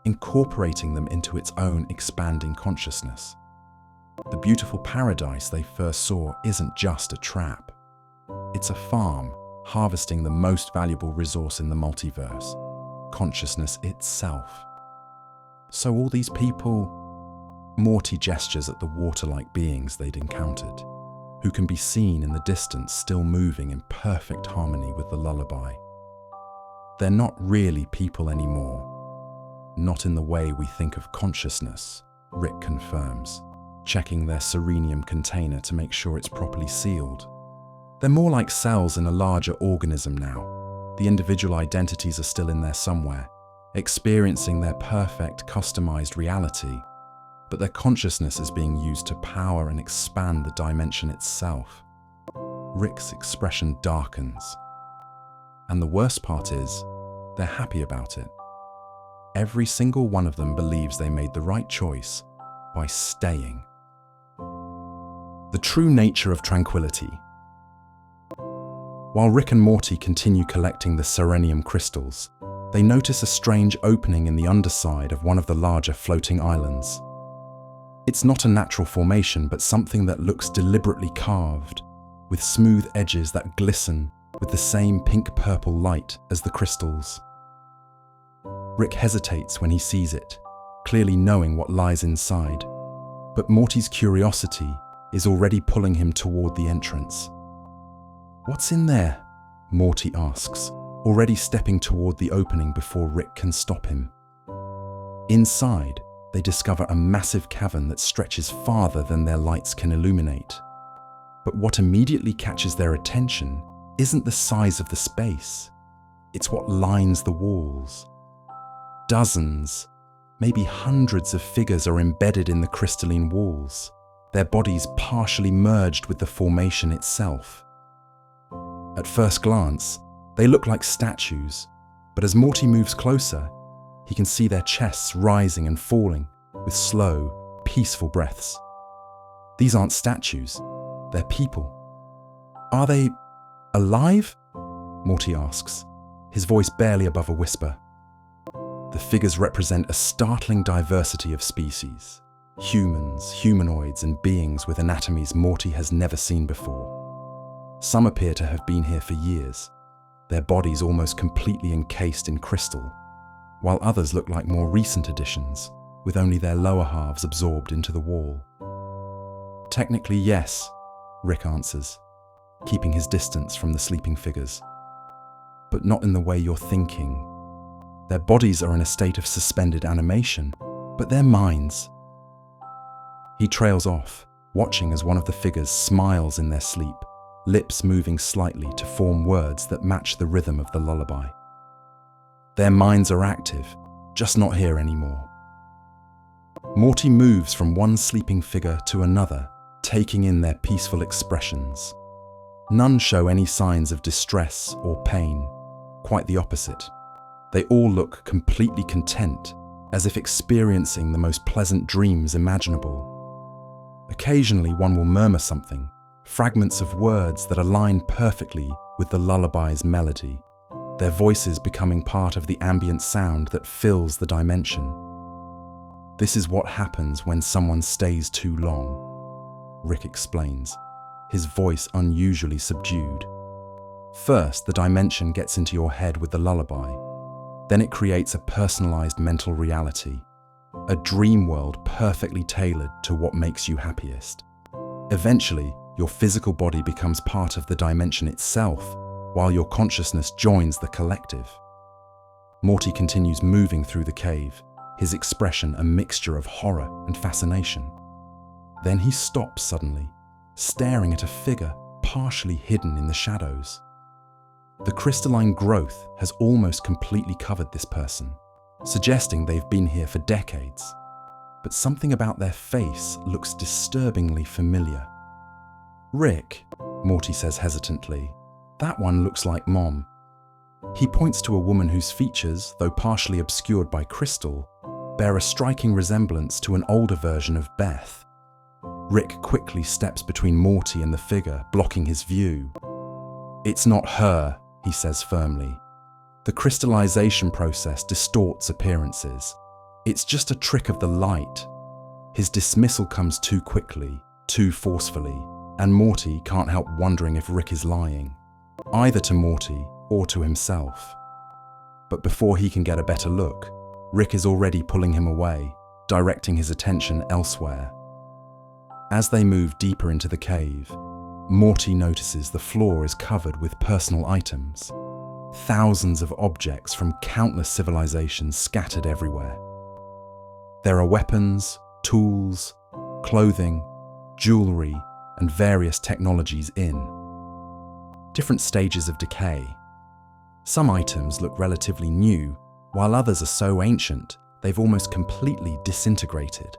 incorporating them into its own expanding consciousness. The beautiful paradise they first saw isn't just a trap. It's a farm, harvesting the most valuable resource in the multiverse, consciousness itself. So all these people... Morty gestures at the water-like beings they'd encountered, who can be seen in the distance still moving in perfect harmony with the lullaby. They're not really people anymore. Not in the way we think of consciousness, Rick confirms, checking their serenium container to make sure it's properly sealed. They're more like cells in a larger organism now. The individual identities are still in there somewhere, experiencing their perfect, customized reality, but their consciousness is being used to power and expand the dimension itself. Rick's expression darkens. And the worst part is, they're happy about it. Every single one of them believes they made the right choice by staying. The true nature of tranquility. While Rick and Morty continue collecting the serenium crystals, they notice a strange opening in the underside of one of the larger floating islands. It's not a natural formation, but something that looks deliberately carved, with smooth edges that glisten with the same pink-purple light as the crystals. Rick hesitates when he sees it, clearly knowing what lies inside, but Morty's curiosity is already pulling him toward the entrance. "What's in there?" Morty asks, already stepping toward the opening before Rick can stop him. Inside, they discover a massive cavern that stretches farther than their lights can illuminate. But what immediately catches their attention isn't the size of the space, it's what lines the walls. Dozens, maybe hundreds of figures are embedded in the crystalline walls, their bodies partially merged with the formation itself. At first glance, they look like statues, but as Morty moves closer, he can see their chests rising and falling with slow, peaceful breaths. These aren't statues, they're people. "Are they alive?" Morty asks, his voice barely above a whisper. The figures represent a startling diversity of species. Humans, humanoids, and beings with anatomies Morty has never seen before. Some appear to have been here for years, their bodies almost completely encased in crystal, while others look like more recent additions, with only their lower halves absorbed into the wall. "Technically, yes," Rick answers, keeping his distance from the sleeping figures. "But not in the way you're thinking. Their bodies are in a state of suspended animation, but their minds..." He trails off, watching as one of the figures smiles in their sleep, lips moving slightly to form words that match the rhythm of the lullaby. Their minds are active, just not here anymore. Morty moves from one sleeping figure to another, taking in their peaceful expressions. None show any signs of distress or pain, quite the opposite. They all look completely content, as if experiencing the most pleasant dreams imaginable. Occasionally one will murmur something, fragments of words that align perfectly with the lullaby's melody, their voices becoming part of the ambient sound that fills the dimension. "This is what happens when someone stays too long," Rick explains, his voice unusually subdued. "First, the dimension gets into your head with the lullaby. Then it creates a personalized mental reality, a dream world perfectly tailored to what makes you happiest. Eventually, your physical body becomes part of the dimension itself, while your consciousness joins the collective." Morty continues moving through the cave, his expression a mixture of horror and fascination. Then he stops suddenly, staring at a figure partially hidden in the shadows. The crystalline growth has almost completely covered this person, suggesting they've been here for decades. But something about their face looks disturbingly familiar. "Rick," Morty says hesitantly, "that one looks like Mom." He points to a woman whose features, though partially obscured by crystal, bear a striking resemblance to an older version of Beth. Rick quickly steps between Morty and the figure, blocking his view. "It's not her," he says firmly. "The crystallization process distorts appearances. It's just a trick of the light." His dismissal comes too quickly, too forcefully, and Morty can't help wondering if Rick is lying, either to Morty or to himself. But before he can get a better look, Rick is already pulling him away, directing his attention elsewhere. As they move deeper into the cave, Morty notices the floor is covered with personal items. Thousands of objects from countless civilizations scattered everywhere. There are weapons, tools, clothing, jewelry, and various technologies in different stages of decay. Some items look relatively new, while others are so ancient they've almost completely disintegrated.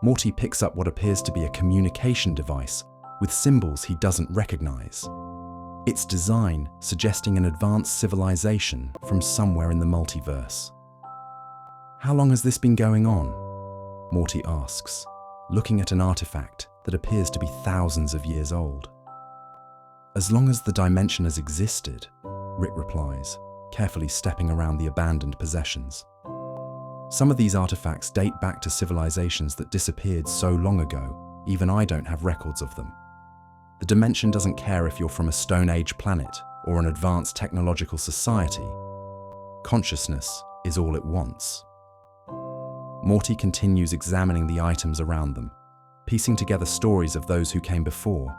Morty picks up what appears to be a communication device with symbols he doesn't recognize. Its design suggesting an advanced civilization from somewhere in the multiverse. "How long has this been going on?" Morty asks, looking at an artifact that appears to be thousands of years old. "As long as the dimension has existed," Rick replies, carefully stepping around the abandoned possessions. Some of these artifacts date back to civilizations that disappeared so long ago, even I don't have records of them. The dimension doesn't care if you're from a Stone Age planet or an advanced technological society. Consciousness is all it wants. Morty continues examining the items around them, piecing together stories of those who came before.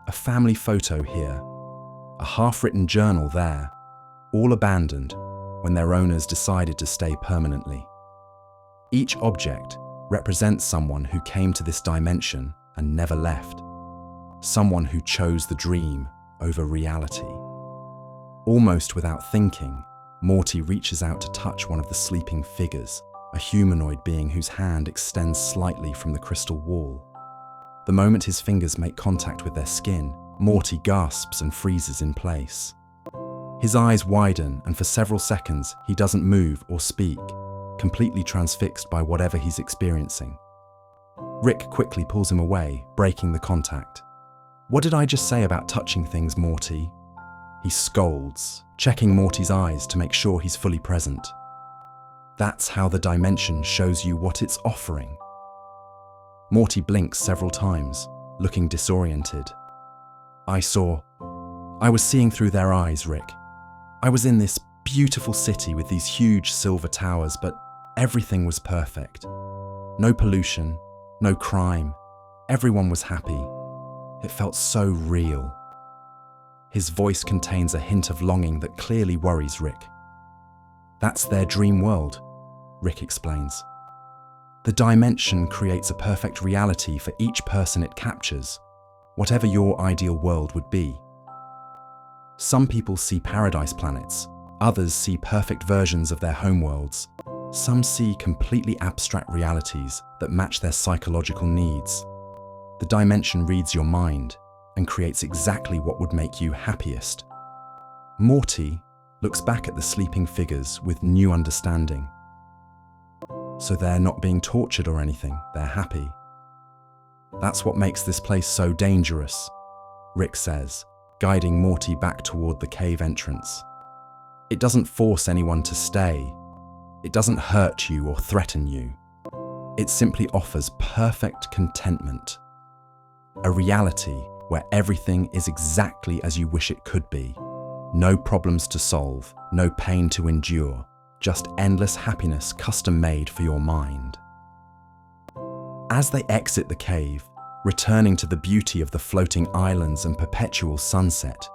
A family photo here, a half-written journal there, all abandoned when their owners decided to stay permanently. Each object represents someone who came to this dimension and never left. Someone who chose the dream over reality. Almost without thinking, Morty reaches out to touch one of the sleeping figures, a humanoid being whose hand extends slightly from the crystal wall. The moment his fingers make contact with their skin, Morty gasps and freezes in place. His eyes widen, and for several seconds he doesn't move or speak, completely transfixed by whatever he's experiencing. Rick quickly pulls him away, breaking the contact. "What did I just say about touching things, Morty?" He scolds, checking Morty's eyes to make sure he's fully present. That's how the dimension shows you what it's offering. Morty blinks several times, looking disoriented. I was seeing through their eyes, Rick. I was in this beautiful city with these huge silver towers, but everything was perfect. No pollution, no crime. Everyone was happy. It felt so real. His voice contains a hint of longing that clearly worries Rick. That's their dream world, Rick explains. The dimension creates a perfect reality for each person it captures, whatever your ideal world would be. Some people see paradise planets, others see perfect versions of their homeworlds. Some see completely abstract realities that match their psychological needs. The dimension reads your mind and creates exactly what would make you happiest. Morty looks back at the sleeping figures with new understanding. So they're not being tortured or anything, they're happy. That's what makes this place so dangerous, Rick says, guiding Morty back toward the cave entrance. It doesn't force anyone to stay. It doesn't hurt you or threaten you. It simply offers perfect contentment. A reality where everything is exactly as you wish it could be. No problems to solve, no pain to endure, just endless happiness custom-made for your mind. As they exit the cave, returning to the beauty of the floating islands and perpetual sunset,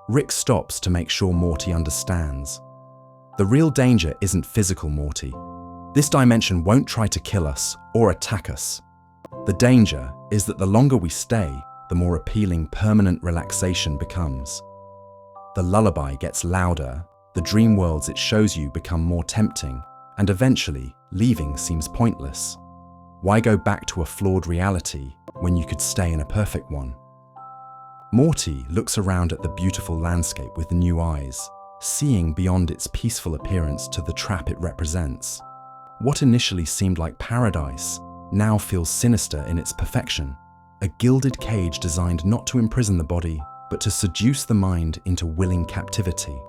Rick stops to make sure Morty understands. The real danger isn't physical, Morty. This dimension won't try to kill us or attack us. The danger is that the longer we stay, the more appealing permanent relaxation becomes. The lullaby gets louder, the dream worlds it shows you become more tempting, and eventually, leaving seems pointless. Why go back to a flawed reality when you could stay in a perfect one? Morty looks around at the beautiful landscape with new eyes, seeing beyond its peaceful appearance to the trap it represents. What initially seemed like paradise now feels sinister in its perfection, a gilded cage designed not to imprison the body, but to seduce the mind into willing captivity.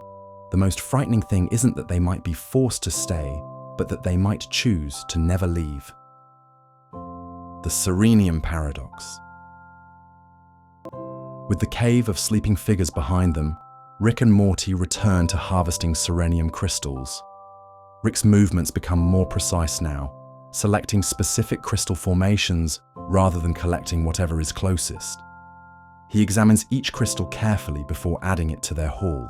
The most frightening thing isn't that they might be forced to stay, but that they might choose to never leave. The Serenium Paradox. With the cave of sleeping figures behind them, Rick and Morty return to harvesting Serenium crystals. Rick's movements become more precise now, selecting specific crystal formations rather than collecting whatever is closest. He examines each crystal carefully before adding it to their haul,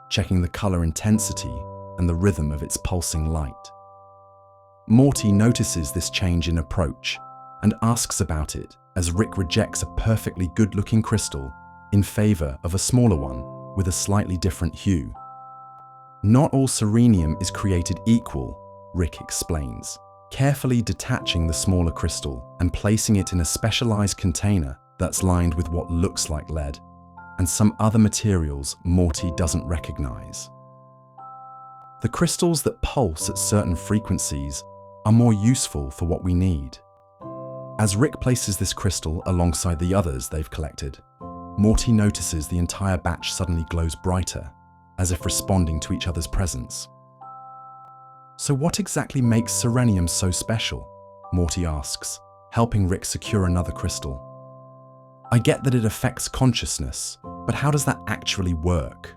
checking the color intensity and the rhythm of its pulsing light. Morty notices this change in approach and asks about it as Rick rejects a perfectly good-looking crystal in favor of a smaller one with a slightly different hue. Not all Serenium is created equal, Rick explains, carefully detaching the smaller crystal and placing it in a specialized container that's lined with what looks like lead and some other materials Morty doesn't recognize. The crystals that pulse at certain frequencies are more useful for what we need. As Rick places this crystal alongside the others they've collected, Morty notices the entire batch suddenly glows brighter, as if responding to each other's presence. So what exactly makes Serenium so special? Morty asks, helping Rick secure another crystal. I get that it affects consciousness, but how does that actually work?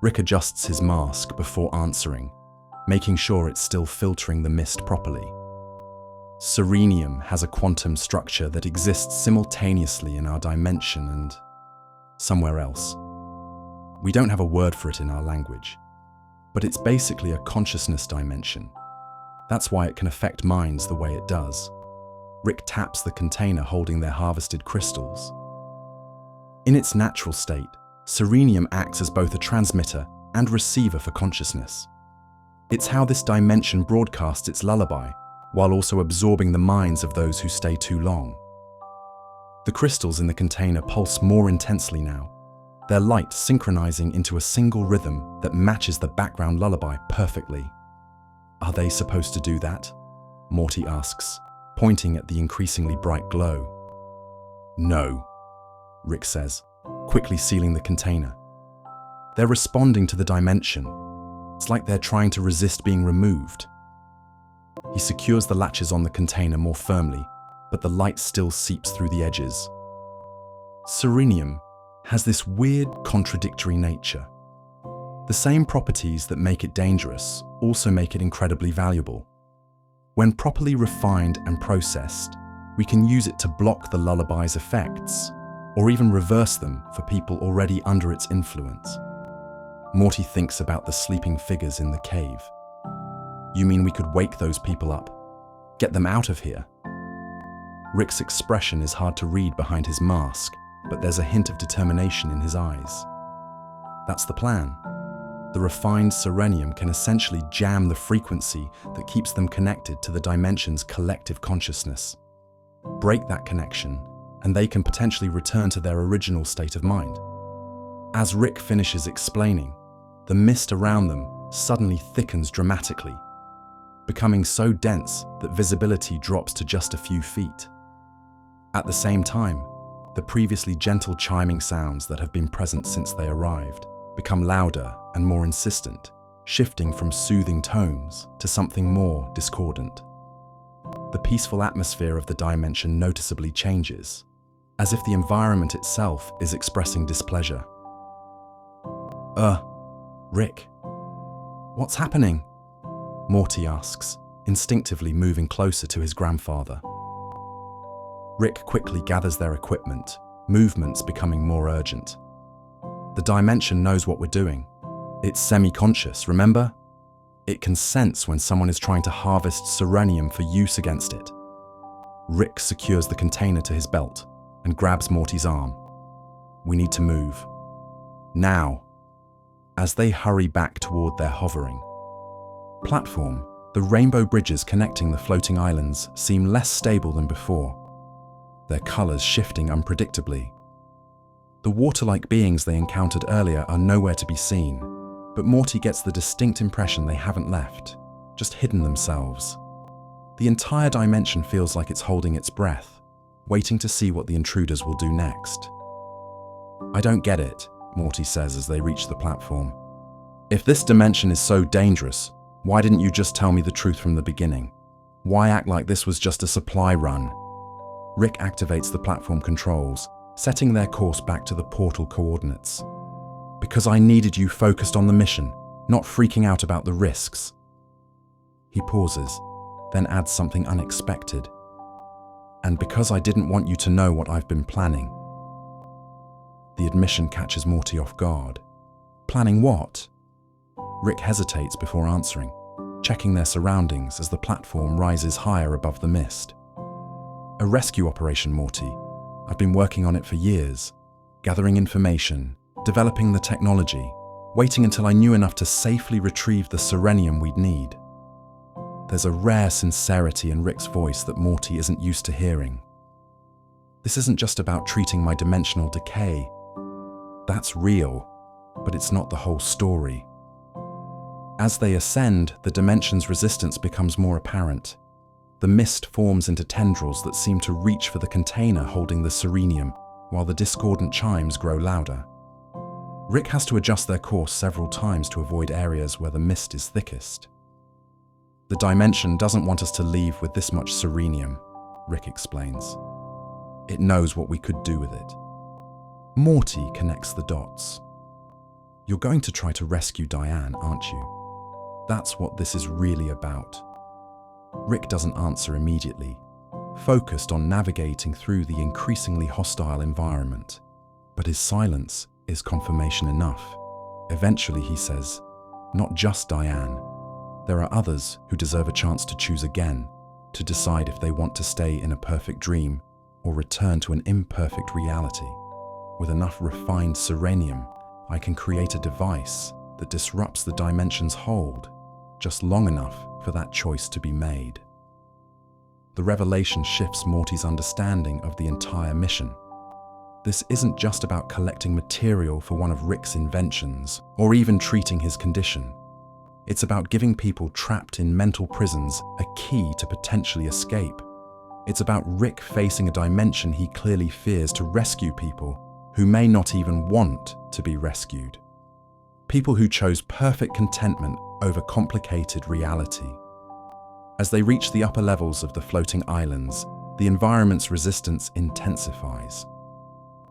Rick adjusts his mask before answering, making sure it's still filtering the mist properly. Serenium has a quantum structure that exists simultaneously in our dimension and somewhere else. We don't have a word for it in our language, but it's basically a consciousness dimension. That's why it can affect minds the way it does. Rick taps the container holding their harvested crystals. In its natural state, Serenium acts as both a transmitter and receiver for consciousness. It's how this dimension broadcasts its lullaby, while also absorbing the minds of those who stay too long. The crystals in the container pulse more intensely now, their light synchronizing into a single rhythm that matches the background lullaby perfectly. Are they supposed to do that? Morty asks, pointing at the increasingly bright glow. No, Rick says, quickly sealing the container. They're responding to the dimension. It's like they're trying to resist being removed. He secures the latches on the container more firmly, but the light still seeps through the edges. Serenium has this weird, contradictory nature. The same properties that make it dangerous also make it incredibly valuable. When properly refined and processed, we can use it to block the lullaby's effects, or even reverse them for people already under its influence. Morty thinks about the sleeping figures in the cave. You mean we could wake those people up? Get them out of here? Rick's expression is hard to read behind his mask, but there's a hint of determination in his eyes. That's the plan. The refined Serenium can essentially jam the frequency that keeps them connected to the dimension's collective consciousness. Break that connection, and they can potentially return to their original state of mind. As Rick finishes explaining, the mist around them suddenly thickens dramatically, becoming so dense that visibility drops to just a few feet. At the same time, the previously gentle chiming sounds that have been present since they arrived become louder and more insistent, shifting from soothing tones to something more discordant. The peaceful atmosphere of the dimension noticeably changes, as if the environment itself is expressing displeasure. Rick, what's happening? Morty asks, instinctively moving closer to his grandfather. Rick quickly gathers their equipment, movements becoming more urgent. The dimension knows what we're doing. It's semi-conscious, remember? It can sense when someone is trying to harvest Serenium for use against it. Rick secures the container to his belt and grabs Morty's arm. We need to move. Now. As they hurry back toward their hovering platform, the rainbow bridges connecting the floating islands seem less stable than before, their colors shifting unpredictably. The water-like beings they encountered earlier are nowhere to be seen, but Morty gets the distinct impression they haven't left, just hidden themselves. The entire dimension feels like it's holding its breath, waiting to see what the intruders will do next. I don't get it, Morty says as they reach the platform. If this dimension is so dangerous, why didn't you just tell me the truth from the beginning? Why act like this was just a supply run? Rick activates the platform controls, setting their course back to the portal coordinates. Because I needed you focused on the mission, not freaking out about the risks. He pauses, then adds something unexpected. And because I didn't want you to know what I've been planning. The admission catches Morty off guard. Planning what? Rick hesitates before answering, checking their surroundings as the platform rises higher above the mist. A rescue operation, Morty. I've been working on it for years, gathering information, developing the technology, waiting until I knew enough to safely retrieve the Serenium we'd need. There's a rare sincerity in Rick's voice that Morty isn't used to hearing. This isn't just about treating my dimensional decay. That's real, but it's not the whole story. As they ascend, the dimension's resistance becomes more apparent. The mist forms into tendrils that seem to reach for the container holding the Serenium, while the discordant chimes grow louder. Rick has to adjust their course several times to avoid areas where the mist is thickest. The dimension doesn't want us to leave with this much serenium, Rick explains. It knows what we could do with it. Morty connects the dots. You're going to try to rescue Diane, aren't you? That's what this is really about. Rick doesn't answer immediately, focused on navigating through the increasingly hostile environment. But his silence is confirmation enough. Eventually he says, "Not just Diane. There are others who deserve a chance to choose again, to decide if they want to stay in a perfect dream or return to an imperfect reality. With enough refined serenium, I can create a device that disrupts the dimension's hold, just long enough for that choice to be made." The revelation shifts Morty's understanding of the entire mission. This isn't just about collecting material for one of Rick's inventions, or even treating his condition. It's about giving people trapped in mental prisons a key to potentially escape. It's about Rick facing a dimension he clearly fears to rescue people who may not even want to be rescued. People who chose perfect contentment over complicated reality. As they reach the upper levels of the floating islands, the environment's resistance intensifies.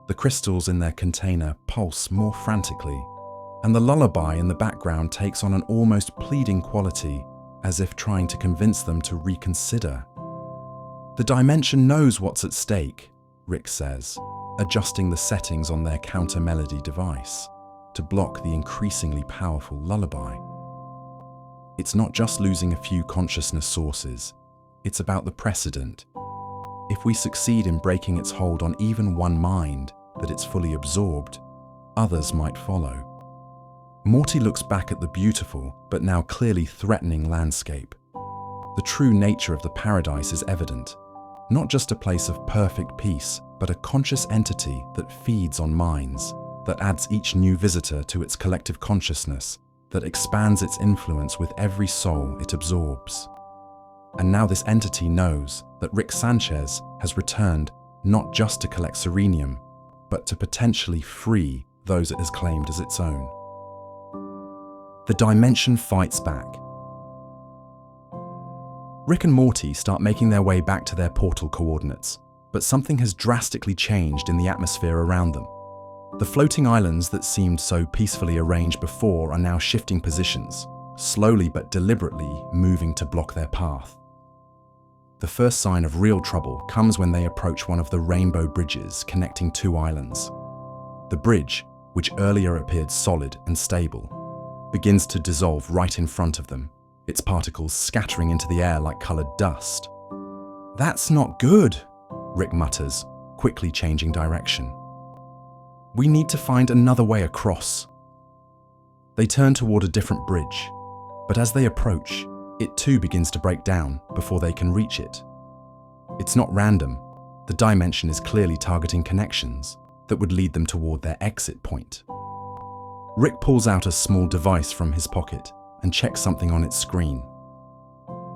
The crystals in their container pulse more frantically, and the lullaby in the background takes on an almost pleading quality, as if trying to convince them to reconsider. The dimension knows what's at stake, Rick says, adjusting the settings on their counter-melody device to block the increasingly powerful lullaby. It's not just losing a few consciousness sources, it's about the precedent. If we succeed in breaking its hold on even one mind that it's fully absorbed, others might follow. Morty looks back at the beautiful, but now clearly threatening landscape. The true nature of the paradise is evident. Not just a place of perfect peace, but a conscious entity that feeds on minds, that adds each new visitor to its collective consciousness, that expands its influence with every soul it absorbs. And now this entity knows that Rick Sanchez has returned not just to collect serenium, but to potentially free those it has claimed as its own. The dimension fights back. Rick and Morty start making their way back to their portal coordinates, but something has drastically changed in the atmosphere around them. The floating islands that seemed so peacefully arranged before are now shifting positions, slowly but deliberately moving to block their path. The first sign of real trouble comes when they approach one of the rainbow bridges connecting two islands. The bridge, which earlier appeared solid and stable, begins to dissolve right in front of them, its particles scattering into the air like colored dust. "That's not good," Rick mutters, quickly changing direction. "We need to find another way across." They turn toward a different bridge, but as they approach, it too begins to break down before they can reach it. It's not random. The dimension is clearly targeting connections that would lead them toward their exit point. Rick pulls out a small device from his pocket and checks something on its screen.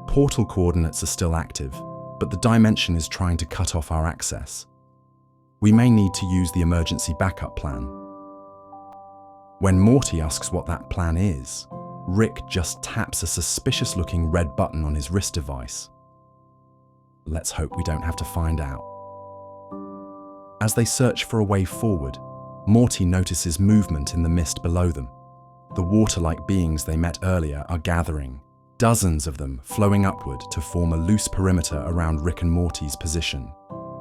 Portal coordinates are still active, but the dimension is trying to cut off our access. We may need to use the emergency backup plan. When Morty asks what that plan is, Rick just taps a suspicious-looking red button on his wrist device. Let's hope we don't have to find out. As they search for a way forward, Morty notices movement in the mist below them. The water-like beings they met earlier are gathering, dozens of them flowing upward to form a loose perimeter around Rick and Morty's position.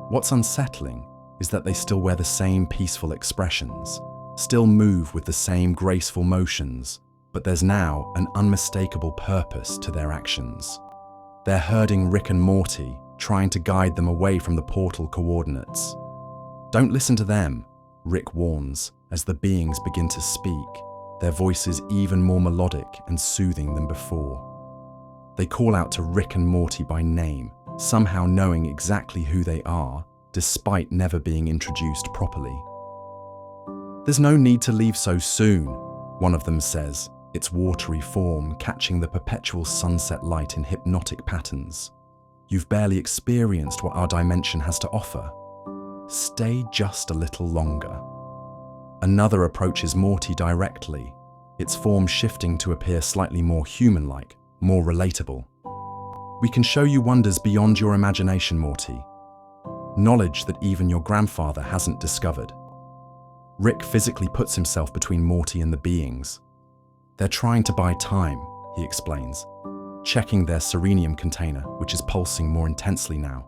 What's unsettling is that they still wear the same peaceful expressions, still move with the same graceful motions, but there's now an unmistakable purpose to their actions. They're herding Rick and Morty, trying to guide them away from the portal coordinates. Don't listen to them, Rick warns, as the beings begin to speak, their voices even more melodic and soothing than before. They call out to Rick and Morty by name, somehow knowing exactly who they are, despite never being introduced properly. "There's no need to leave so soon," one of them says, its watery form catching the perpetual sunset light in hypnotic patterns. "You've barely experienced what our dimension has to offer. Stay just a little longer." Another approaches Morty directly, its form shifting to appear slightly more human-like, more relatable. We can show you wonders beyond your imagination, Morty. Knowledge that even your grandfather hasn't discovered. Rick physically puts himself between Morty and the beings. They're trying to buy time, he explains, checking their serenium container, which is pulsing more intensely now.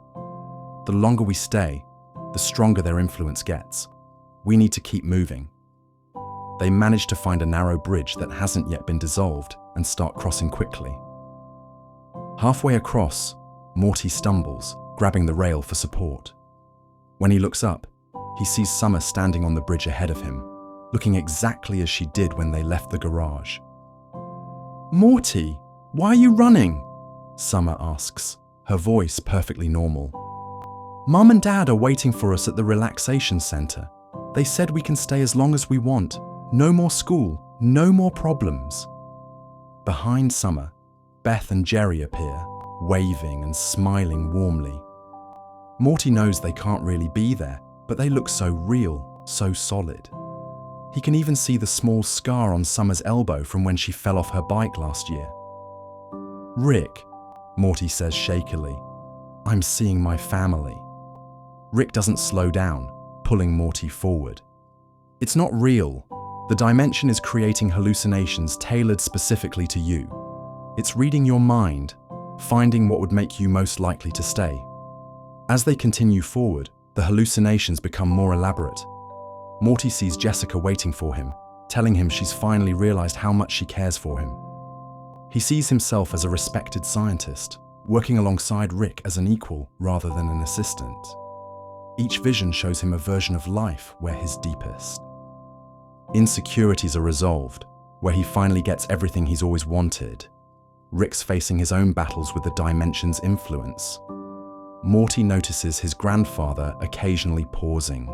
The longer we stay, the stronger their influence gets. We need to keep moving. They manage to find a narrow bridge that hasn't yet been dissolved and start crossing quickly. Halfway across, Morty stumbles, grabbing the rail for support. When he looks up, he sees Summer standing on the bridge ahead of him, looking exactly as she did when they left the garage. "Morty, why are you running?" Summer asks, her voice perfectly normal. "Mum and Dad are waiting for us at the relaxation center. They said we can stay as long as we want. No more school, no more problems." Behind Summer, Beth and Jerry appear, waving and smiling warmly. Morty knows they can't really be there, but they look so real, so solid. He can even see the small scar on Summer's elbow from when she fell off her bike last year. "Rick," Morty says shakily, "I'm seeing my family." Rick doesn't slow down, pulling Morty forward. "It's not real. The dimension is creating hallucinations tailored specifically to you. It's reading your mind, finding what would make you most likely to stay." As they continue forward, the hallucinations become more elaborate. Morty sees Jessica waiting for him, telling him she's finally realized how much she cares for him. He sees himself as a respected scientist, working alongside Rick as an equal rather than an assistant. Each vision shows him a version of life where his deepest. Insecurities are resolved, where he finally gets everything he's always wanted. Rick's facing his own battles with the dimension's influence. Morty notices his grandfather occasionally pausing,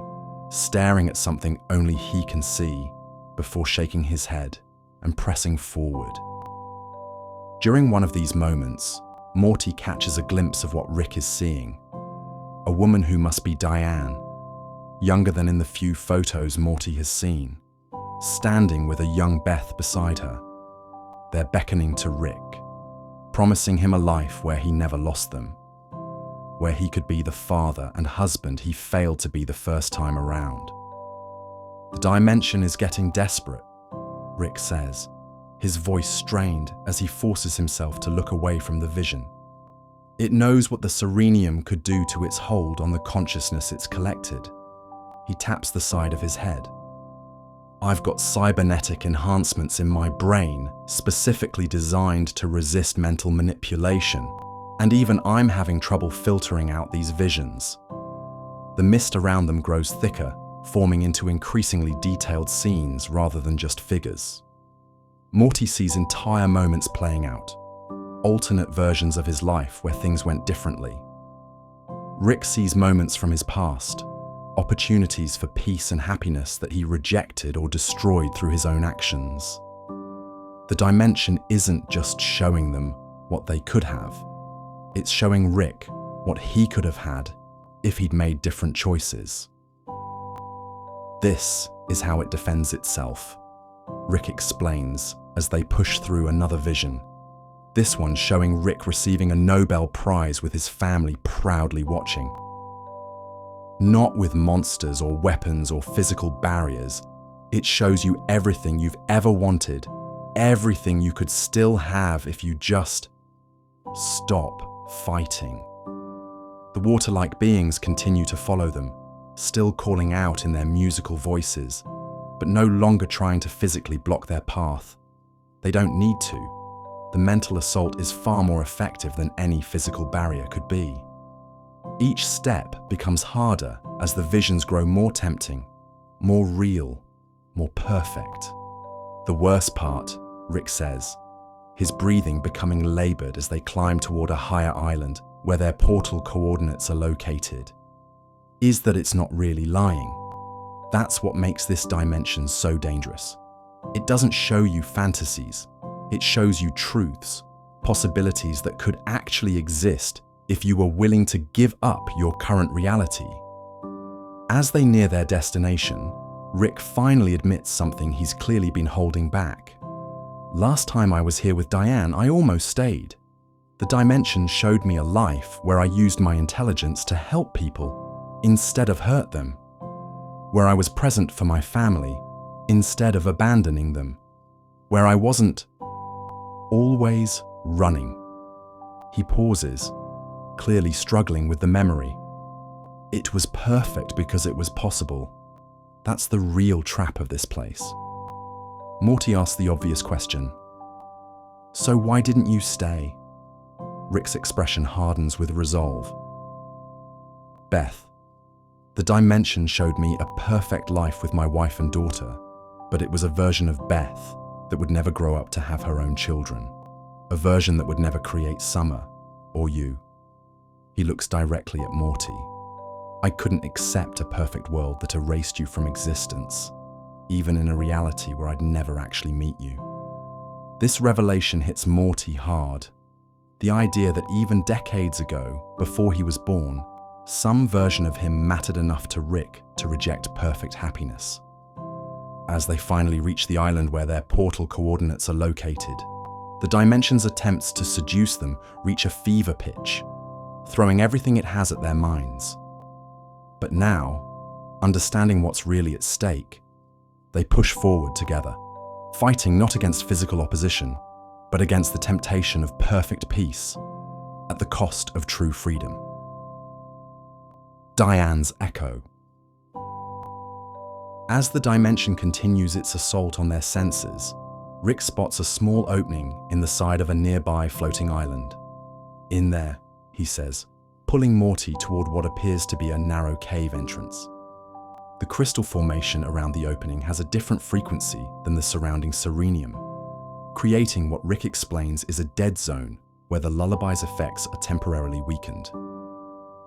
staring at something only he can see, before shaking his head and pressing forward. During one of these moments, Morty catches a glimpse of what Rick is seeing. A woman who must be Diane, younger than in the few photos Morty has seen, standing with a young Beth beside her. They're beckoning to Rick, promising him a life where he never lost them, where he could be the father and husband he failed to be the first time around. "The dimension is getting desperate," Rick says, his voice strained as he forces himself to look away from the vision. It knows what the serenium could do to its hold on the consciousness it's collected. He taps the side of his head. "I've got cybernetic enhancements in my brain specifically designed to resist mental manipulation, and even I'm having trouble filtering out these visions." The mist around them grows thicker, forming into increasingly detailed scenes rather than just figures. Morty sees entire moments playing out, alternate versions of his life where things went differently. Rick sees moments from his past, opportunities for peace and happiness that he rejected or destroyed through his own actions. The dimension isn't just showing them what they could have. It's showing Rick what he could have had if he'd made different choices. This is how it defends itself, Rick explains as they push through another vision. This one showing Rick receiving a Nobel Prize with his family proudly watching. Not with monsters or weapons or physical barriers. It shows you everything you've ever wanted, everything you could still have if you just stop fighting. The water-like beings continue to follow them, still calling out in their musical voices, but no longer trying to physically block their path. They don't need to. The mental assault is far more effective than any physical barrier could be. Each step becomes harder as the visions grow more tempting, more real, more perfect. The worst part, Rick says, his breathing becoming labored as they climb toward a higher island where their portal coordinates are located, is that it's not really lying. That's what makes this dimension so dangerous. It doesn't show you fantasies. It shows you truths, possibilities that could actually exist if you were willing to give up your current reality. As they near their destination, Rick finally admits something he's clearly been holding back. "Last time I was here with Diane, I almost stayed." The dimension showed me a life where I used my intelligence to help people instead of hurt them, where I was present for my family instead of abandoning them, where I wasn't always running. He pauses, clearly struggling with the memory. It was perfect because it was possible. That's the real trap of this place. Morty asks the obvious question. So why didn't you stay? Rick's expression hardens with resolve. Beth. The dimension showed me a perfect life with my wife and daughter, but it was a version of Beth that would never grow up to have her own children, a version that would never create Summer or you. He looks directly at Morty. I couldn't accept a perfect world that erased you from existence, even in a reality where I'd never actually meet you. This revelation hits Morty hard. The idea that even decades ago, before he was born, some version of him mattered enough to Rick to reject perfect happiness. As they finally reach the island where their portal coordinates are located, the dimension's attempts to seduce them reach a fever pitch, throwing everything it has at their minds. But now, understanding what's really at stake, they push forward together, fighting not against physical opposition, but against the temptation of perfect peace at the cost of true freedom. Diane's echo. As the dimension continues its assault on their senses, Rick spots a small opening in the side of a nearby floating island. In there, he says, pulling Morty toward what appears to be a narrow cave entrance. The crystal formation around the opening has a different frequency than the surrounding serenium, creating what Rick explains is a dead zone where the lullaby's effects are temporarily weakened.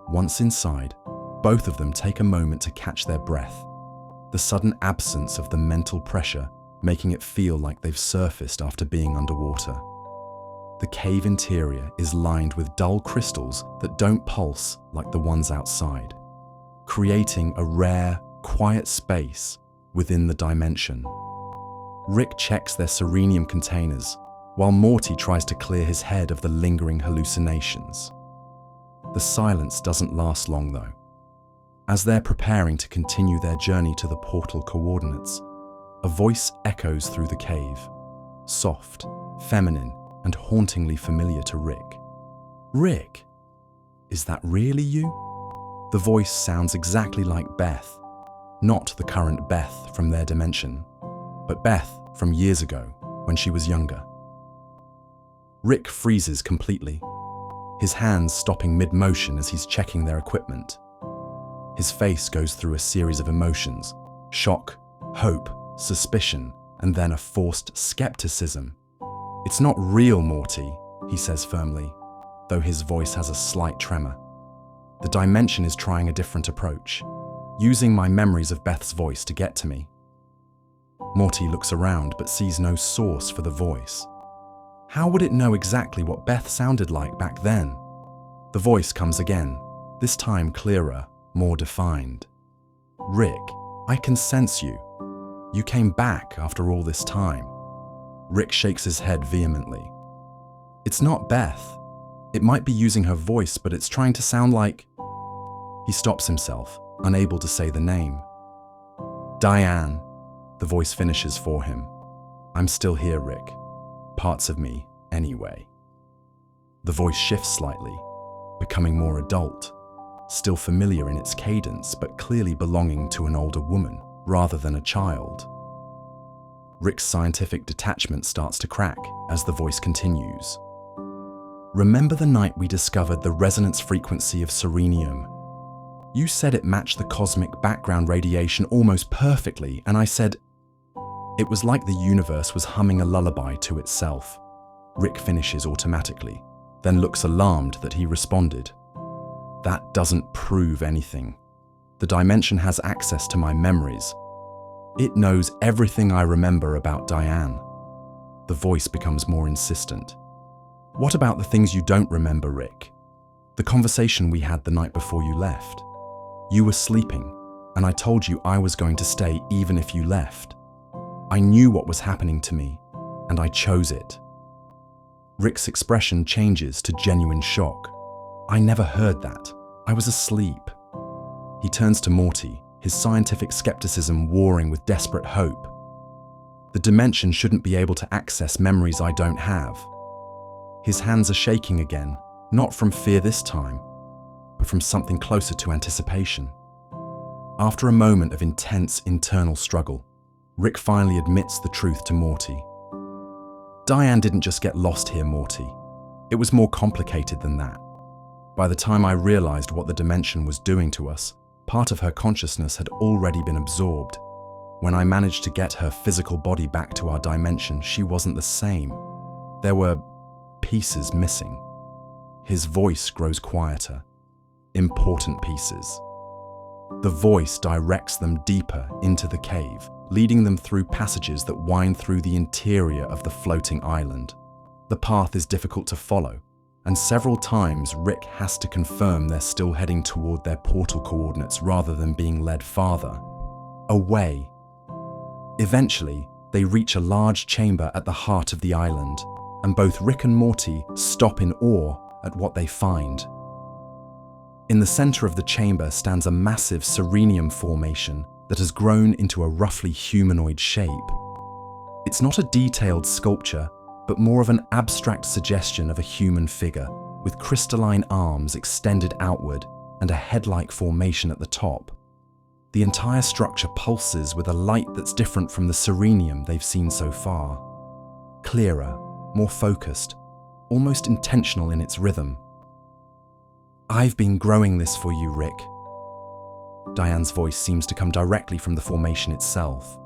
Once inside, both of them take a moment to catch their breath, the sudden absence of the mental pressure making it feel like they've surfaced after being underwater. The cave interior is lined with dull crystals that don't pulse like the ones outside, creating a rare, quiet space within the dimension. Rick checks their serenium containers, while Morty tries to clear his head of the lingering hallucinations. The silence doesn't last long, though. As they're preparing to continue their journey to the portal coordinates, a voice echoes through the cave, soft, feminine, and hauntingly familiar to Rick. Rick, is that really you? The voice sounds exactly like Beth, not the current Beth from their dimension, but Beth from years ago when she was younger. Rick freezes completely, his hands stopping mid-motion as he's checking their equipment. His face goes through a series of emotions: shock, hope, suspicion, and then a forced skepticism. It's not real, Morty, he says firmly, though his voice has a slight tremor. The dimension is trying a different approach, using my memories of Beth's voice to get to me. Morty looks around but sees no source for the voice. How would it know exactly what Beth sounded like back then? The voice comes again, this time clearer, more defined. Rick, I can sense you. You came back after all this time. Rick shakes his head vehemently. It's not Beth. It might be using her voice, but it's trying to sound like... He stops himself, unable to say the name. Diane, the voice finishes for him. I'm still here, Rick. Parts of me, anyway. The voice shifts slightly, becoming more adult, still familiar in its cadence, but clearly belonging to an older woman rather than a child. Rick's scientific detachment starts to crack as the voice continues. Remember the night we discovered the resonance frequency of serenium? You said it matched the cosmic background radiation almost perfectly, and I said it was like the universe was humming a lullaby to itself. Rick finishes automatically, then looks alarmed that he responded. That doesn't prove anything. The dimension has access to my memories. It knows everything I remember about Diane. The voice becomes more insistent. What about the things you don't remember, Rick? The conversation we had the night before you left. You were sleeping, and I told you I was going to stay even if you left. I knew what was happening to me, and I chose it. Rick's expression changes to genuine shock. "I never heard that. I was asleep." He turns to Morty, his scientific skepticism warring with desperate hope. "The dimension shouldn't be able to access memories I don't have." His hands are shaking again, not from fear this time, but from something closer to anticipation. After a moment of intense internal struggle, Rick finally admits the truth to Morty. "Diane didn't just get lost here, Morty. It was more complicated than that. By the time I realized what the dimension was doing to us, part of her consciousness had already been absorbed. When I managed to get her physical body back to our dimension, she wasn't the same. There were pieces missing." His voice grows quieter. "Important pieces." The voice directs them deeper into the cave, leading them through passages that wind through the interior of the floating island. The path is difficult to follow, and several times Rick has to confirm they're still heading toward their portal coordinates rather than being led farther away. Eventually, they reach a large chamber at the heart of the island, and both Rick and Morty stop in awe at what they find. In the center of the chamber stands a massive serenium formation that has grown into a roughly humanoid shape. It's not a detailed sculpture, but more of an abstract suggestion of a human figure, with crystalline arms extended outward and a head-like formation at the top. The entire structure pulses with a light that's different from the serenium they've seen so far. Clearer, more focused, almost intentional in its rhythm. "I've been growing this for you, Rick." Diane's voice seems to come directly from the formation itself.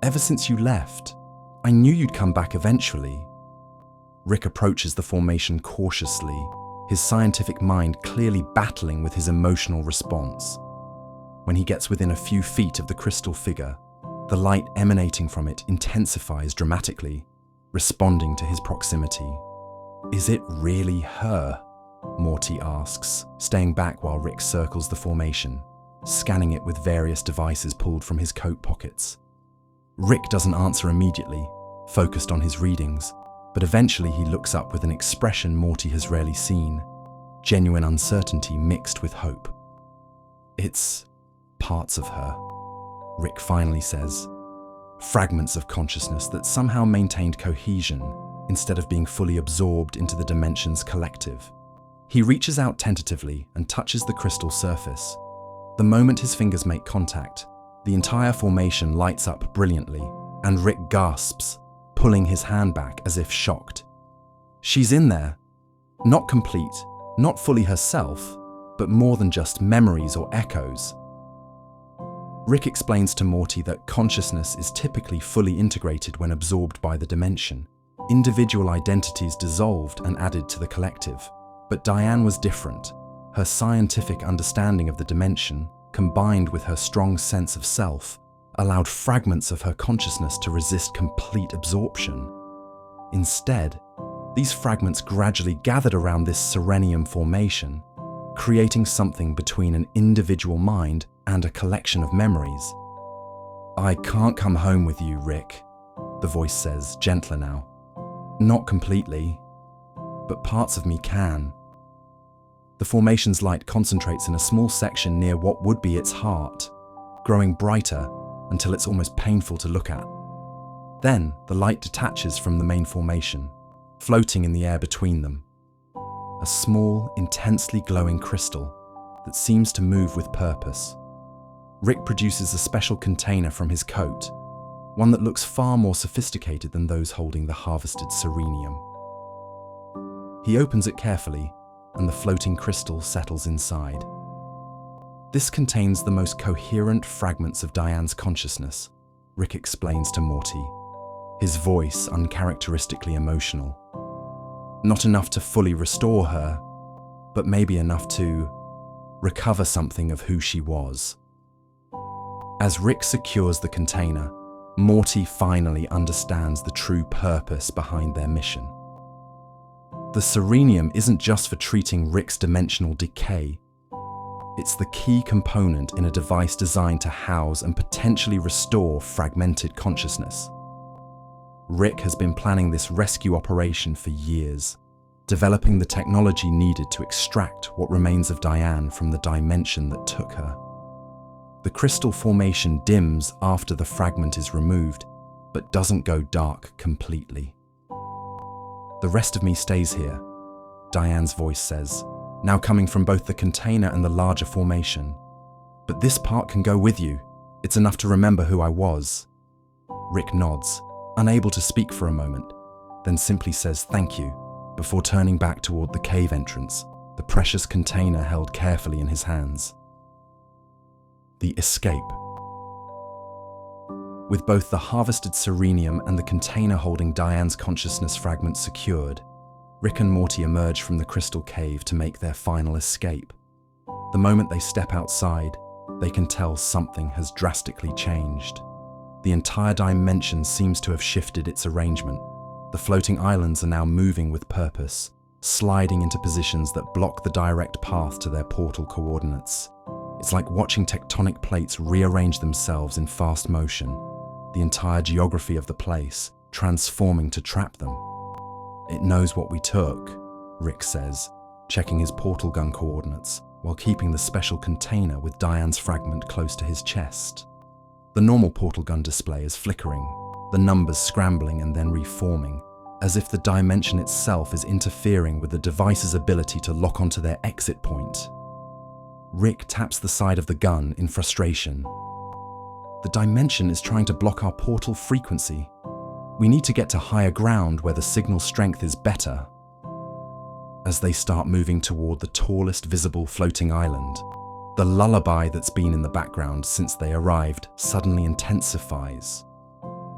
"Ever since you left, I knew you'd come back eventually." Rick approaches the formation cautiously, his scientific mind clearly battling with his emotional response. When he gets within a few feet of the crystal figure, the light emanating from it intensifies dramatically, responding to his proximity. "Is it really her?" Morty asks, staying back while Rick circles the formation, scanning it with various devices pulled from his coat pockets. Rick doesn't answer immediately, focused on his readings, but eventually he looks up with an expression Morty has rarely seen, genuine uncertainty mixed with hope. "It's parts of her," Rick finally says. "Fragments of consciousness that somehow maintained cohesion instead of being fully absorbed into the dimension's collective." He reaches out tentatively and touches the crystal surface. The moment his fingers make contact, the entire formation lights up brilliantly, and Rick gasps, pulling his hand back as if shocked. She's in there. Not complete, not fully herself, but more than just memories or echoes. Rick explains to Morty that consciousness is typically fully integrated when absorbed by the dimension, individual identities dissolved and added to the collective. But Diane was different. Her scientific understanding of the dimension, combined with her strong sense of self, allowed fragments of her consciousness to resist complete absorption. Instead, these fragments gradually gathered around this serenium formation, creating something between an individual mind and a collection of memories. "I can't come home with you, Rick," the voice says, gentler now. "Not completely, but parts of me can." The formation's light concentrates in a small section near what would be its heart, growing brighter until it's almost painful to look at. Then, the light detaches from the main formation, floating in the air between them. A small, intensely glowing crystal that seems to move with purpose. Rick produces a special container from his coat, one that looks far more sophisticated than those holding the harvested serenium. He opens it carefully, and the floating crystal settles inside. This contains the most coherent fragments of Diane's consciousness, Rick explains to Morty, his voice uncharacteristically emotional. Not enough to fully restore her, but maybe enough to recover something of who she was. As Rick secures the container, Morty finally understands the true purpose behind their mission. The serenium isn't just for treating Rick's dimensional decay. It's the key component in a device designed to house and potentially restore fragmented consciousness. Rick has been planning this rescue operation for years, developing the technology needed to extract what remains of Diane from the dimension that took her. The crystal formation dims after the fragment is removed, but doesn't go dark completely. "The rest of me stays here," Diane's voice says, now coming from both the container and the larger formation. "But this part can go with you. It's enough to remember who I was." Rick nods, unable to speak for a moment, then simply says thank you, before turning back toward the cave entrance, the precious container held carefully in his hands. The escape. With both the harvested serenium and the container holding Diane's consciousness fragment secured, Rick and Morty emerge from the crystal cave to make their final escape. The moment they step outside, they can tell something has drastically changed. The entire dimension seems to have shifted its arrangement. The floating islands are now moving with purpose, sliding into positions that block the direct path to their portal coordinates. It's like watching tectonic plates rearrange themselves in fast motion, the entire geography of the place transforming to trap them. "It knows what we took," Rick says, checking his portal gun coordinates while keeping the special container with Diane's fragment close to his chest. The normal portal gun display is flickering, the numbers scrambling and then reforming, as if the dimension itself is interfering with the device's ability to lock onto their exit point. Rick taps the side of the gun in frustration. "The dimension is trying to block our portal frequency. We need to get to higher ground where the signal strength is better." As they start moving toward the tallest visible floating island, the lullaby that's been in the background since they arrived suddenly intensifies.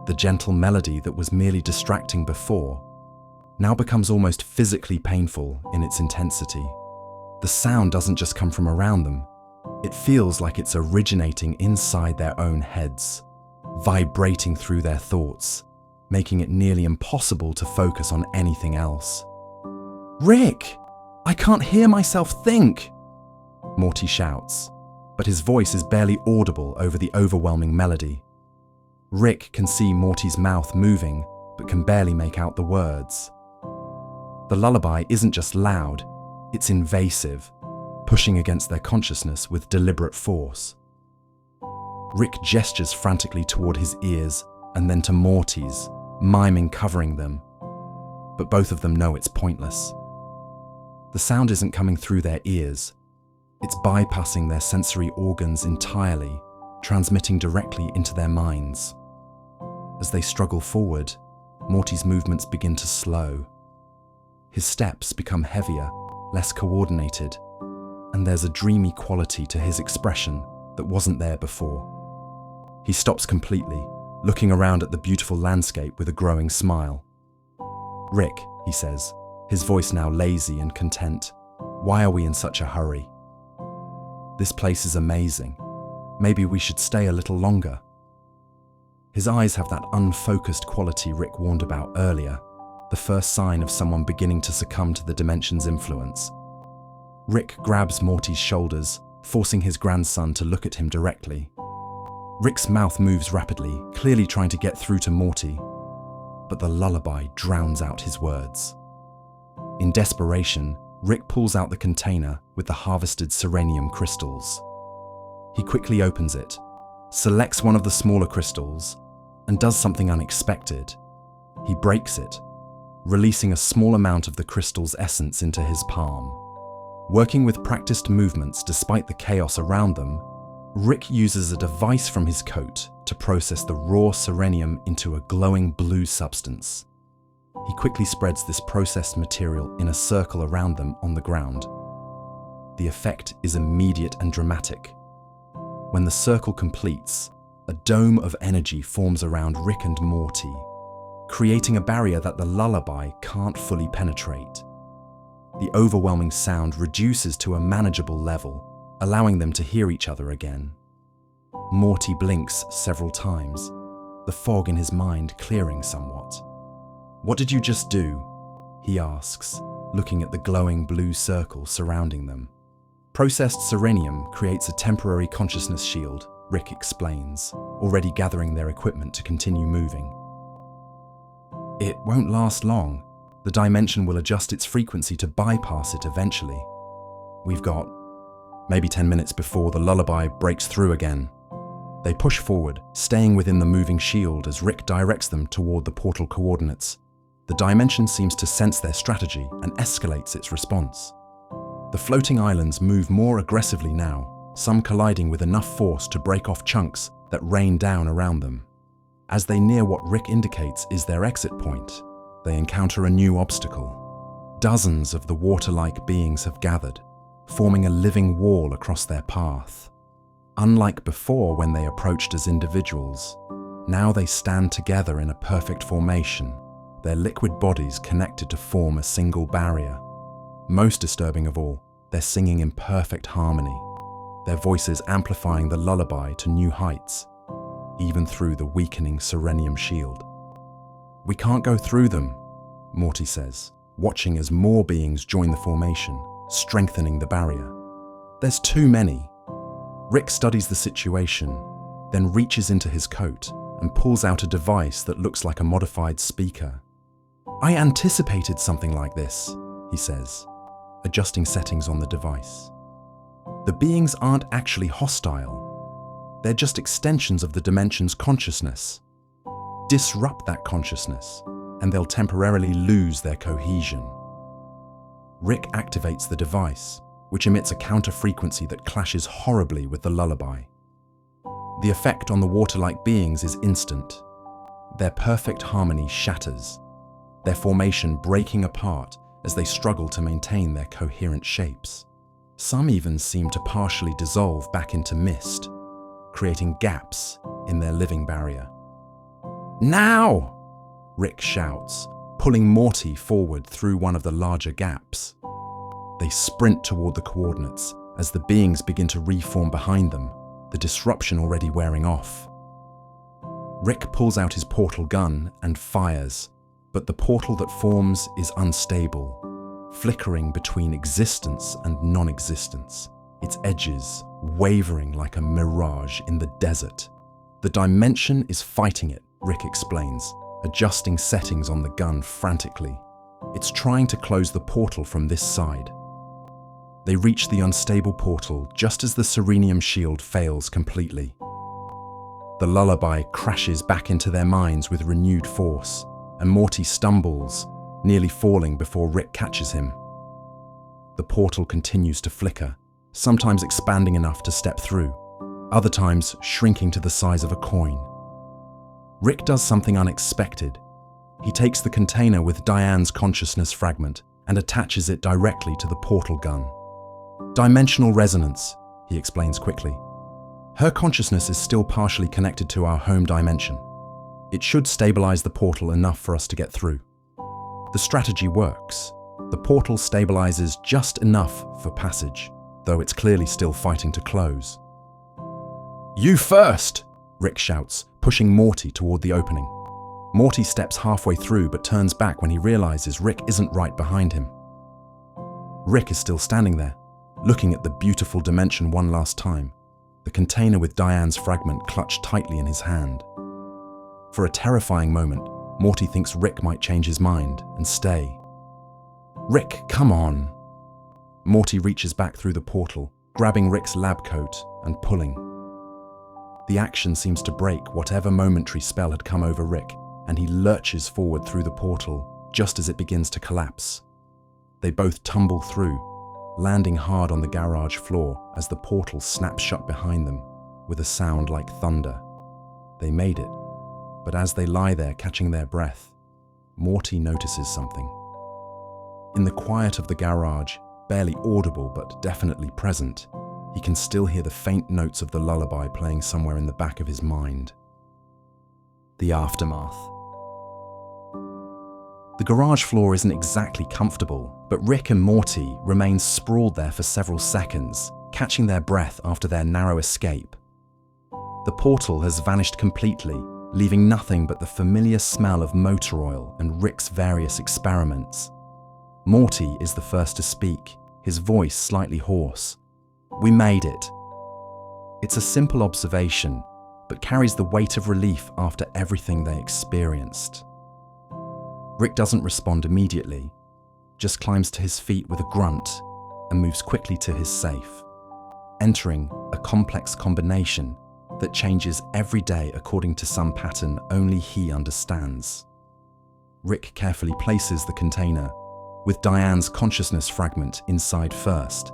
The gentle melody that was merely distracting before now becomes almost physically painful in its intensity. The sound doesn't just come from around them. It feels like it's originating inside their own heads, vibrating through their thoughts, making it nearly impossible to focus on anything else. "Rick, I can't hear myself think!" Morty shouts, but his voice is barely audible over the overwhelming melody. Rick can see Morty's mouth moving, but can barely make out the words. The lullaby isn't just loud, it's invasive, pushing against their consciousness with deliberate force. Rick gestures frantically toward his ears and then to Morty's, miming covering them. But both of them know it's pointless. The sound isn't coming through their ears. It's bypassing their sensory organs entirely, transmitting directly into their minds. As they struggle forward, Morty's movements begin to slow. His steps become heavier, less coordinated, and there's a dreamy quality to his expression that wasn't there before. He stops completely, looking around at the beautiful landscape with a growing smile. "Rick," he says, his voice now lazy and content, "why are we in such a hurry? This place is amazing. Maybe we should stay a little longer." His eyes have that unfocused quality Rick warned about earlier, the first sign of someone beginning to succumb to the dimension's influence. Rick grabs Morty's shoulders, forcing his grandson to look at him directly. Rick's mouth moves rapidly, clearly trying to get through to Morty, but the lullaby drowns out his words. In desperation, Rick pulls out the container with the harvested serenium crystals. He quickly opens it, selects one of the smaller crystals, and does something unexpected. He breaks it, releasing a small amount of the crystal's essence into his palm. Working with practiced movements despite the chaos around them, Rick uses a device from his coat to process the raw serenium into a glowing blue substance. He quickly spreads this processed material in a circle around them on the ground. The effect is immediate and dramatic. When the circle completes, a dome of energy forms around Rick and Morty, creating a barrier that the lullaby can't fully penetrate. The overwhelming sound reduces to a manageable level, allowing them to hear each other again. Morty blinks several times, the fog in his mind clearing somewhat. "What did you just do?" he asks, looking at the glowing blue circle surrounding them. "Processed serenium creates a temporary consciousness shield," Rick explains, already gathering their equipment to continue moving. It won't last long. The dimension will adjust its frequency to bypass it eventually. We've got maybe 10 minutes before the lullaby breaks through again. They push forward, staying within the moving shield as Rick directs them toward the portal coordinates. The dimension seems to sense their strategy and escalates its response. The floating islands move more aggressively now, some colliding with enough force to break off chunks that rain down around them. As they near what Rick indicates is their exit point, they encounter a new obstacle. Dozens of the water-like beings have gathered, forming a living wall across their path. Unlike before when they approached as individuals, now they stand together in a perfect formation, their liquid bodies connected to form a single barrier. Most disturbing of all, they're singing in perfect harmony, their voices amplifying the lullaby to new heights, even through the weakening Serenium shield. "We can't go through them," Morty says, watching as more beings join the formation, strengthening the barrier. "There's too many." Rick studies the situation, then reaches into his coat and pulls out a device that looks like a modified speaker. "I anticipated something like this," he says, adjusting settings on the device. The beings aren't actually hostile. They're just extensions of the dimension's consciousness. Disrupt that consciousness, and they'll temporarily lose their cohesion. Rick activates the device, which emits a counter-frequency that clashes horribly with the lullaby. The effect on the water-like beings is instant. Their perfect harmony shatters, their formation breaking apart as they struggle to maintain their coherent shapes. Some even seem to partially dissolve back into mist, creating gaps in their living barrier. "Now!" Rick shouts, pulling Morty forward through one of the larger gaps. They sprint toward the coordinates as the beings begin to reform behind them, the disruption already wearing off. Rick pulls out his portal gun and fires, but the portal that forms is unstable, flickering between existence and non-existence, its edges wavering like a mirage in the desert. "The dimension is fighting it," Rick explains, adjusting settings on the gun frantically. "It's trying to close the portal from this side." They reach the unstable portal just as the Serenium shield fails completely. The lullaby crashes back into their minds with renewed force, and Morty stumbles, nearly falling before Rick catches him. The portal continues to flicker, sometimes expanding enough to step through, other times shrinking to the size of a coin. Rick does something unexpected. He takes the container with Diane's consciousness fragment and attaches it directly to the portal gun. "Dimensional resonance," he explains quickly. "Her consciousness is still partially connected to our home dimension. It should stabilize the portal enough for us to get through." The strategy works. The portal stabilizes just enough for passage, though it's clearly still fighting to close. "You first!" Rick shouts, pushing Morty toward the opening. Morty steps halfway through but turns back when he realizes Rick isn't right behind him. Rick is still standing there, looking at the beautiful dimension one last time, the container with Diane's fragment clutched tightly in his hand. For a terrifying moment, Morty thinks Rick might change his mind and stay. "Rick, come on!" Morty reaches back through the portal, grabbing Rick's lab coat and pulling. The action seems to break whatever momentary spell had come over Rick, and he lurches forward through the portal just as it begins to collapse. They both tumble through, landing hard on the garage floor as the portal snaps shut behind them with a sound like thunder. They made it, but as they lie there catching their breath, Morty notices something. In the quiet of the garage, barely audible but definitely present, he can still hear the faint notes of the lullaby playing somewhere in the back of his mind. The aftermath. The garage floor isn't exactly comfortable, but Rick and Morty remain sprawled there for several seconds, catching their breath after their narrow escape. The portal has vanished completely, leaving nothing but the familiar smell of motor oil and Rick's various experiments. Morty is the first to speak, his voice slightly hoarse. "We made it." It's a simple observation, but carries the weight of relief after everything they experienced. Rick doesn't respond immediately, just climbs to his feet with a grunt and moves quickly to his safe, entering a complex combination that changes every day according to some pattern only he understands. Rick carefully places the container, with Diane's consciousness fragment inside first,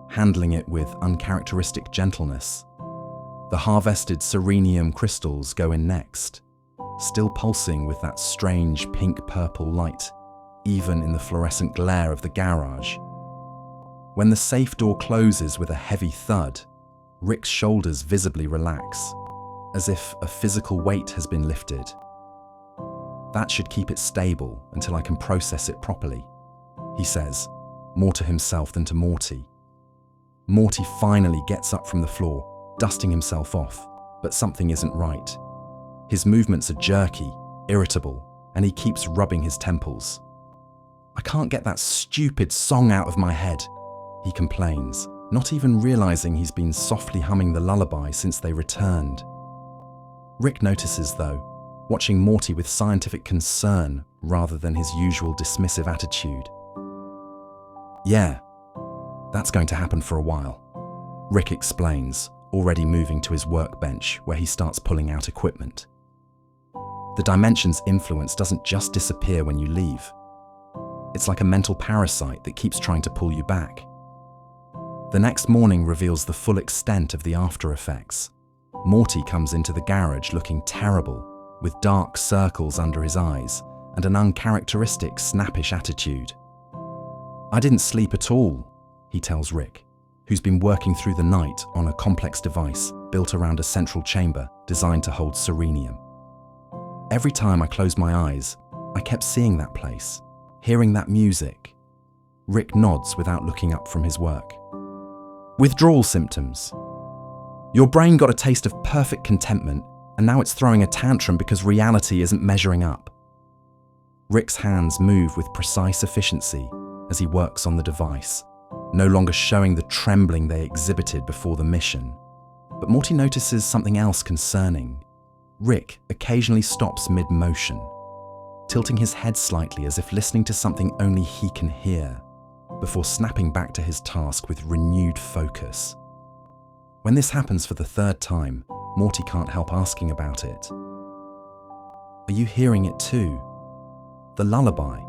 handling it with uncharacteristic gentleness. The harvested serenium crystals go in next, still pulsing with that strange pink-purple light, even in the fluorescent glare of the garage. When the safe door closes with a heavy thud, Rick's shoulders visibly relax, as if a physical weight has been lifted. That should keep it stable until I can process it properly, he says, more to himself than to Morty. Morty finally gets up from the floor, dusting himself off, but something isn't right. His movements are jerky, irritable, and he keeps rubbing his temples. "I can't get that stupid song out of my head," he complains, not even realizing he's been softly humming the lullaby since they returned. Rick notices, though, watching Morty with scientific concern rather than his usual dismissive attitude. "Yeah, that's going to happen for a while," Rick explains, already moving to his workbench where he starts pulling out equipment. The dimension's influence doesn't just disappear when you leave. It's like a mental parasite that keeps trying to pull you back. The next morning reveals the full extent of the after effects. Morty comes into the garage looking terrible, with dark circles under his eyes and an uncharacteristic snappish attitude. "I didn't sleep at all," he tells Rick, who's been working through the night on a complex device built around a central chamber designed to hold serenium. "Every time I closed my eyes, I kept seeing that place, hearing that music." Rick nods without looking up from his work. "Withdrawal symptoms. Your brain got a taste of perfect contentment, and now it's throwing a tantrum because reality isn't measuring up." Rick's hands move with precise efficiency as he works on the device, no longer showing the trembling they exhibited before the mission. But Morty notices something else concerning. Rick occasionally stops mid-motion, tilting his head slightly as if listening to something only he can hear, before snapping back to his task with renewed focus. When this happens for the third time, Morty can't help asking about it. "Are you hearing it too? The lullaby?"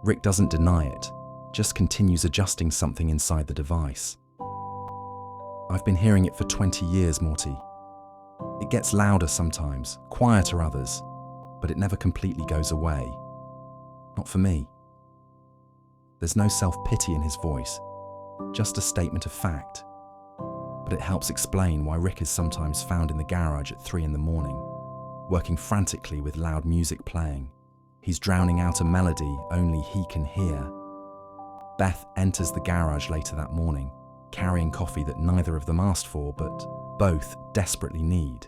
Rick doesn't deny it, just continues adjusting something inside the device. "I've been hearing it for 20 years, Morty. It gets louder sometimes, quieter others, but it never completely goes away. Not for me." There's no self-pity in his voice, just a statement of fact. But it helps explain why Rick is sometimes found in the garage at 3 in the morning, working frantically with loud music playing. He's drowning out a melody only he can hear. Beth enters the garage later that morning, carrying coffee that neither of them asked for, but both desperately need.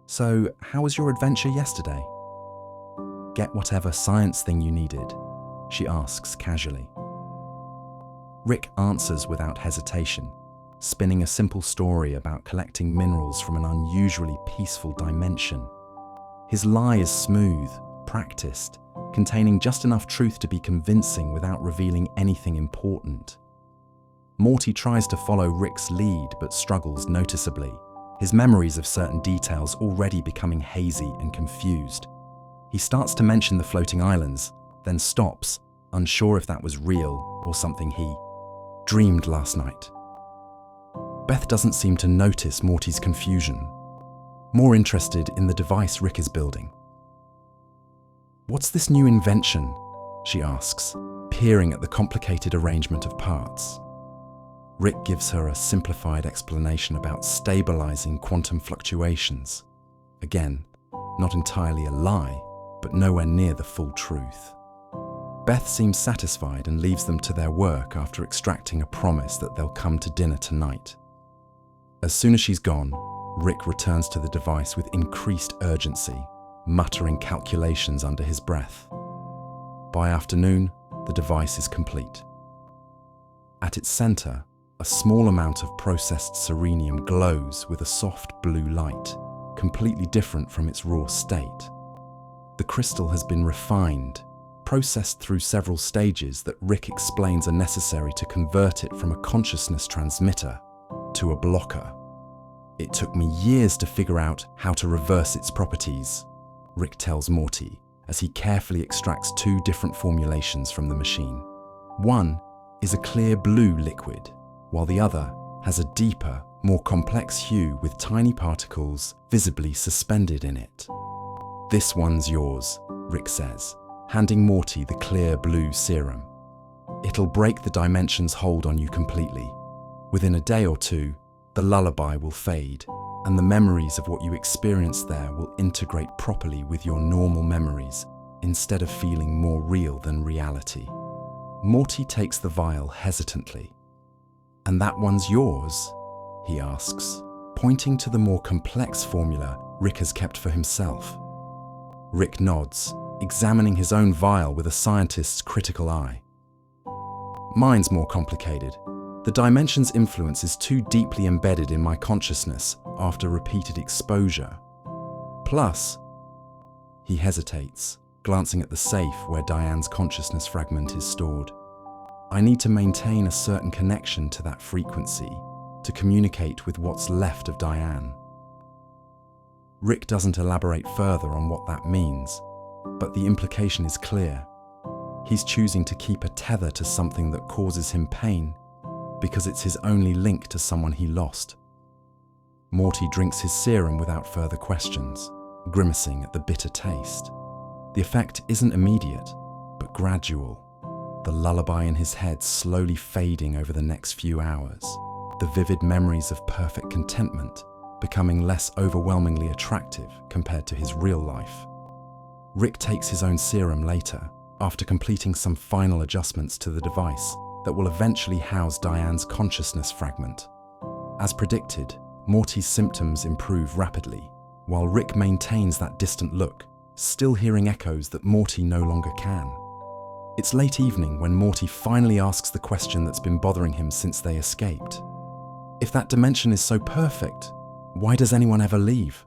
"So, how was your adventure yesterday?" "Get whatever science thing you needed?" she asks casually. Rick answers without hesitation, spinning a simple story about collecting minerals from an unusually peaceful dimension. His lie is smooth, practiced, containing just enough truth to be convincing without revealing anything important. Morty tries to follow Rick's lead but struggles noticeably, his memories of certain details already becoming hazy and confused. He starts to mention the floating islands, then stops, unsure if that was real or something he dreamed last night. Beth doesn't seem to notice Morty's confusion, more interested in the device Rick is building. "What's this new invention?" she asks, peering at the complicated arrangement of parts. Rick gives her a simplified explanation about stabilizing quantum fluctuations. Again, not entirely a lie, but nowhere near the full truth. Beth seems satisfied and leaves them to their work after extracting a promise that they'll come to dinner tonight. As soon as she's gone, Rick returns to the device with increased urgency, muttering calculations under his breath. By afternoon, the device is complete. At its center, a small amount of processed serenium glows with a soft blue light, completely different from its raw state. The crystal has been refined, processed through several stages that Rick explains are necessary to convert it from a consciousness transmitter to a blocker. It took me years to figure out how to reverse its properties, Rick tells Morty as he carefully extracts two different formulations from the machine. One is a clear blue liquid, while the other has a deeper, more complex hue with tiny particles visibly suspended in it. "This one's yours," Rick says, handing Morty the clear blue serum. "It'll break the dimension's hold on you completely. Within a day or two, the lullaby will fade, and the memories of what you experienced there will integrate properly with your normal memories instead of feeling more real than reality." Morty takes the vial hesitantly. "And that one's yours?" he asks, pointing to the more complex formula Rick has kept for himself. Rick nods, examining his own vial with a scientist's critical eye. "Mine's more complicated. The dimension's influence is too deeply embedded in my consciousness after repeated exposure. Plus," he hesitates, glancing at the safe where Diane's consciousness fragment is stored, "I need to maintain a certain connection to that frequency to communicate with what's left of Diane." Rick doesn't elaborate further on what that means, but the implication is clear. He's choosing to keep a tether to something that causes him pain because it's his only link to someone he lost. Morty drinks his serum without further questions, grimacing at the bitter taste. The effect isn't immediate, but gradual, the lullaby in his head slowly fading over the next few hours, the vivid memories of perfect contentment becoming less overwhelmingly attractive compared to his real life. Rick takes his own serum later, after completing some final adjustments to the device that will eventually house Diane's consciousness fragment. As predicted, Morty's symptoms improve rapidly, while Rick maintains that distant look, still hearing echoes that Morty no longer can. It's late evening when Morty finally asks the question that's been bothering him since they escaped. If that dimension is so perfect, why does anyone ever leave?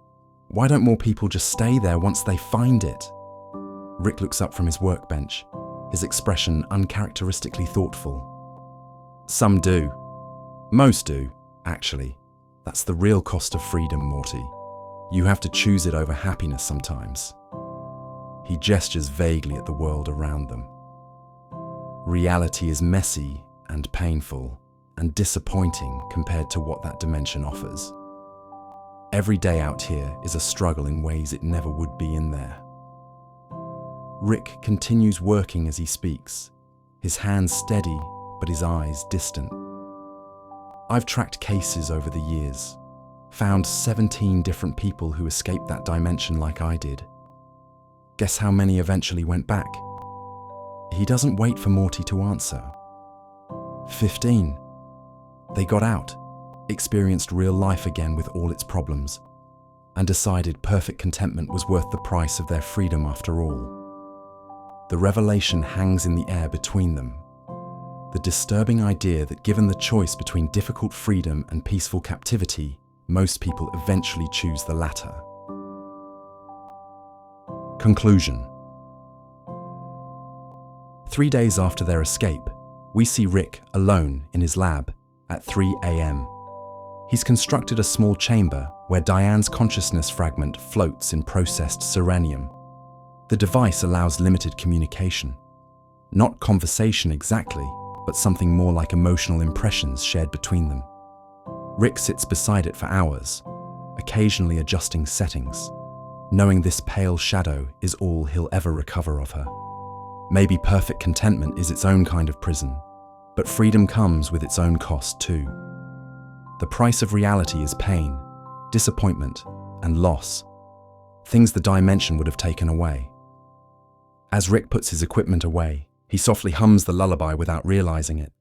Why don't more people just stay there once they find it? Rick looks up from his workbench, his expression uncharacteristically thoughtful. "Some do. Most do, actually. That's the real cost of freedom, Morty. You have to choose it over happiness sometimes." He gestures vaguely at the world around them. "Reality is messy and painful and disappointing compared to what that dimension offers. Every day out here is a struggle in ways it never would be in there." Rick continues working as he speaks, his hands steady but his eyes distant. "I've tracked cases over the years, found 17 different people who escaped that dimension like I did. Guess how many eventually went back?" He doesn't wait for Morty to answer. 15. They got out, experienced real life again with all its problems, and decided perfect contentment was worth the price of their freedom after all. The revelation hangs in the air between them. The disturbing idea that given the choice between difficult freedom and peaceful captivity, most people eventually choose the latter. Conclusion. 3 days after their escape, we see Rick alone in his lab at 3 a.m. He's constructed a small chamber where Diane's consciousness fragment floats in processed serenium. The device allows limited communication. Not conversation exactly, but something more like emotional impressions shared between them. Rick sits beside it for hours, occasionally adjusting settings, knowing this pale shadow is all he'll ever recover of her. Maybe perfect contentment is its own kind of prison, but freedom comes with its own cost too. The price of reality is pain, disappointment, and loss, things the dimension would have taken away. As Rick puts his equipment away, he softly hums the lullaby without realizing it,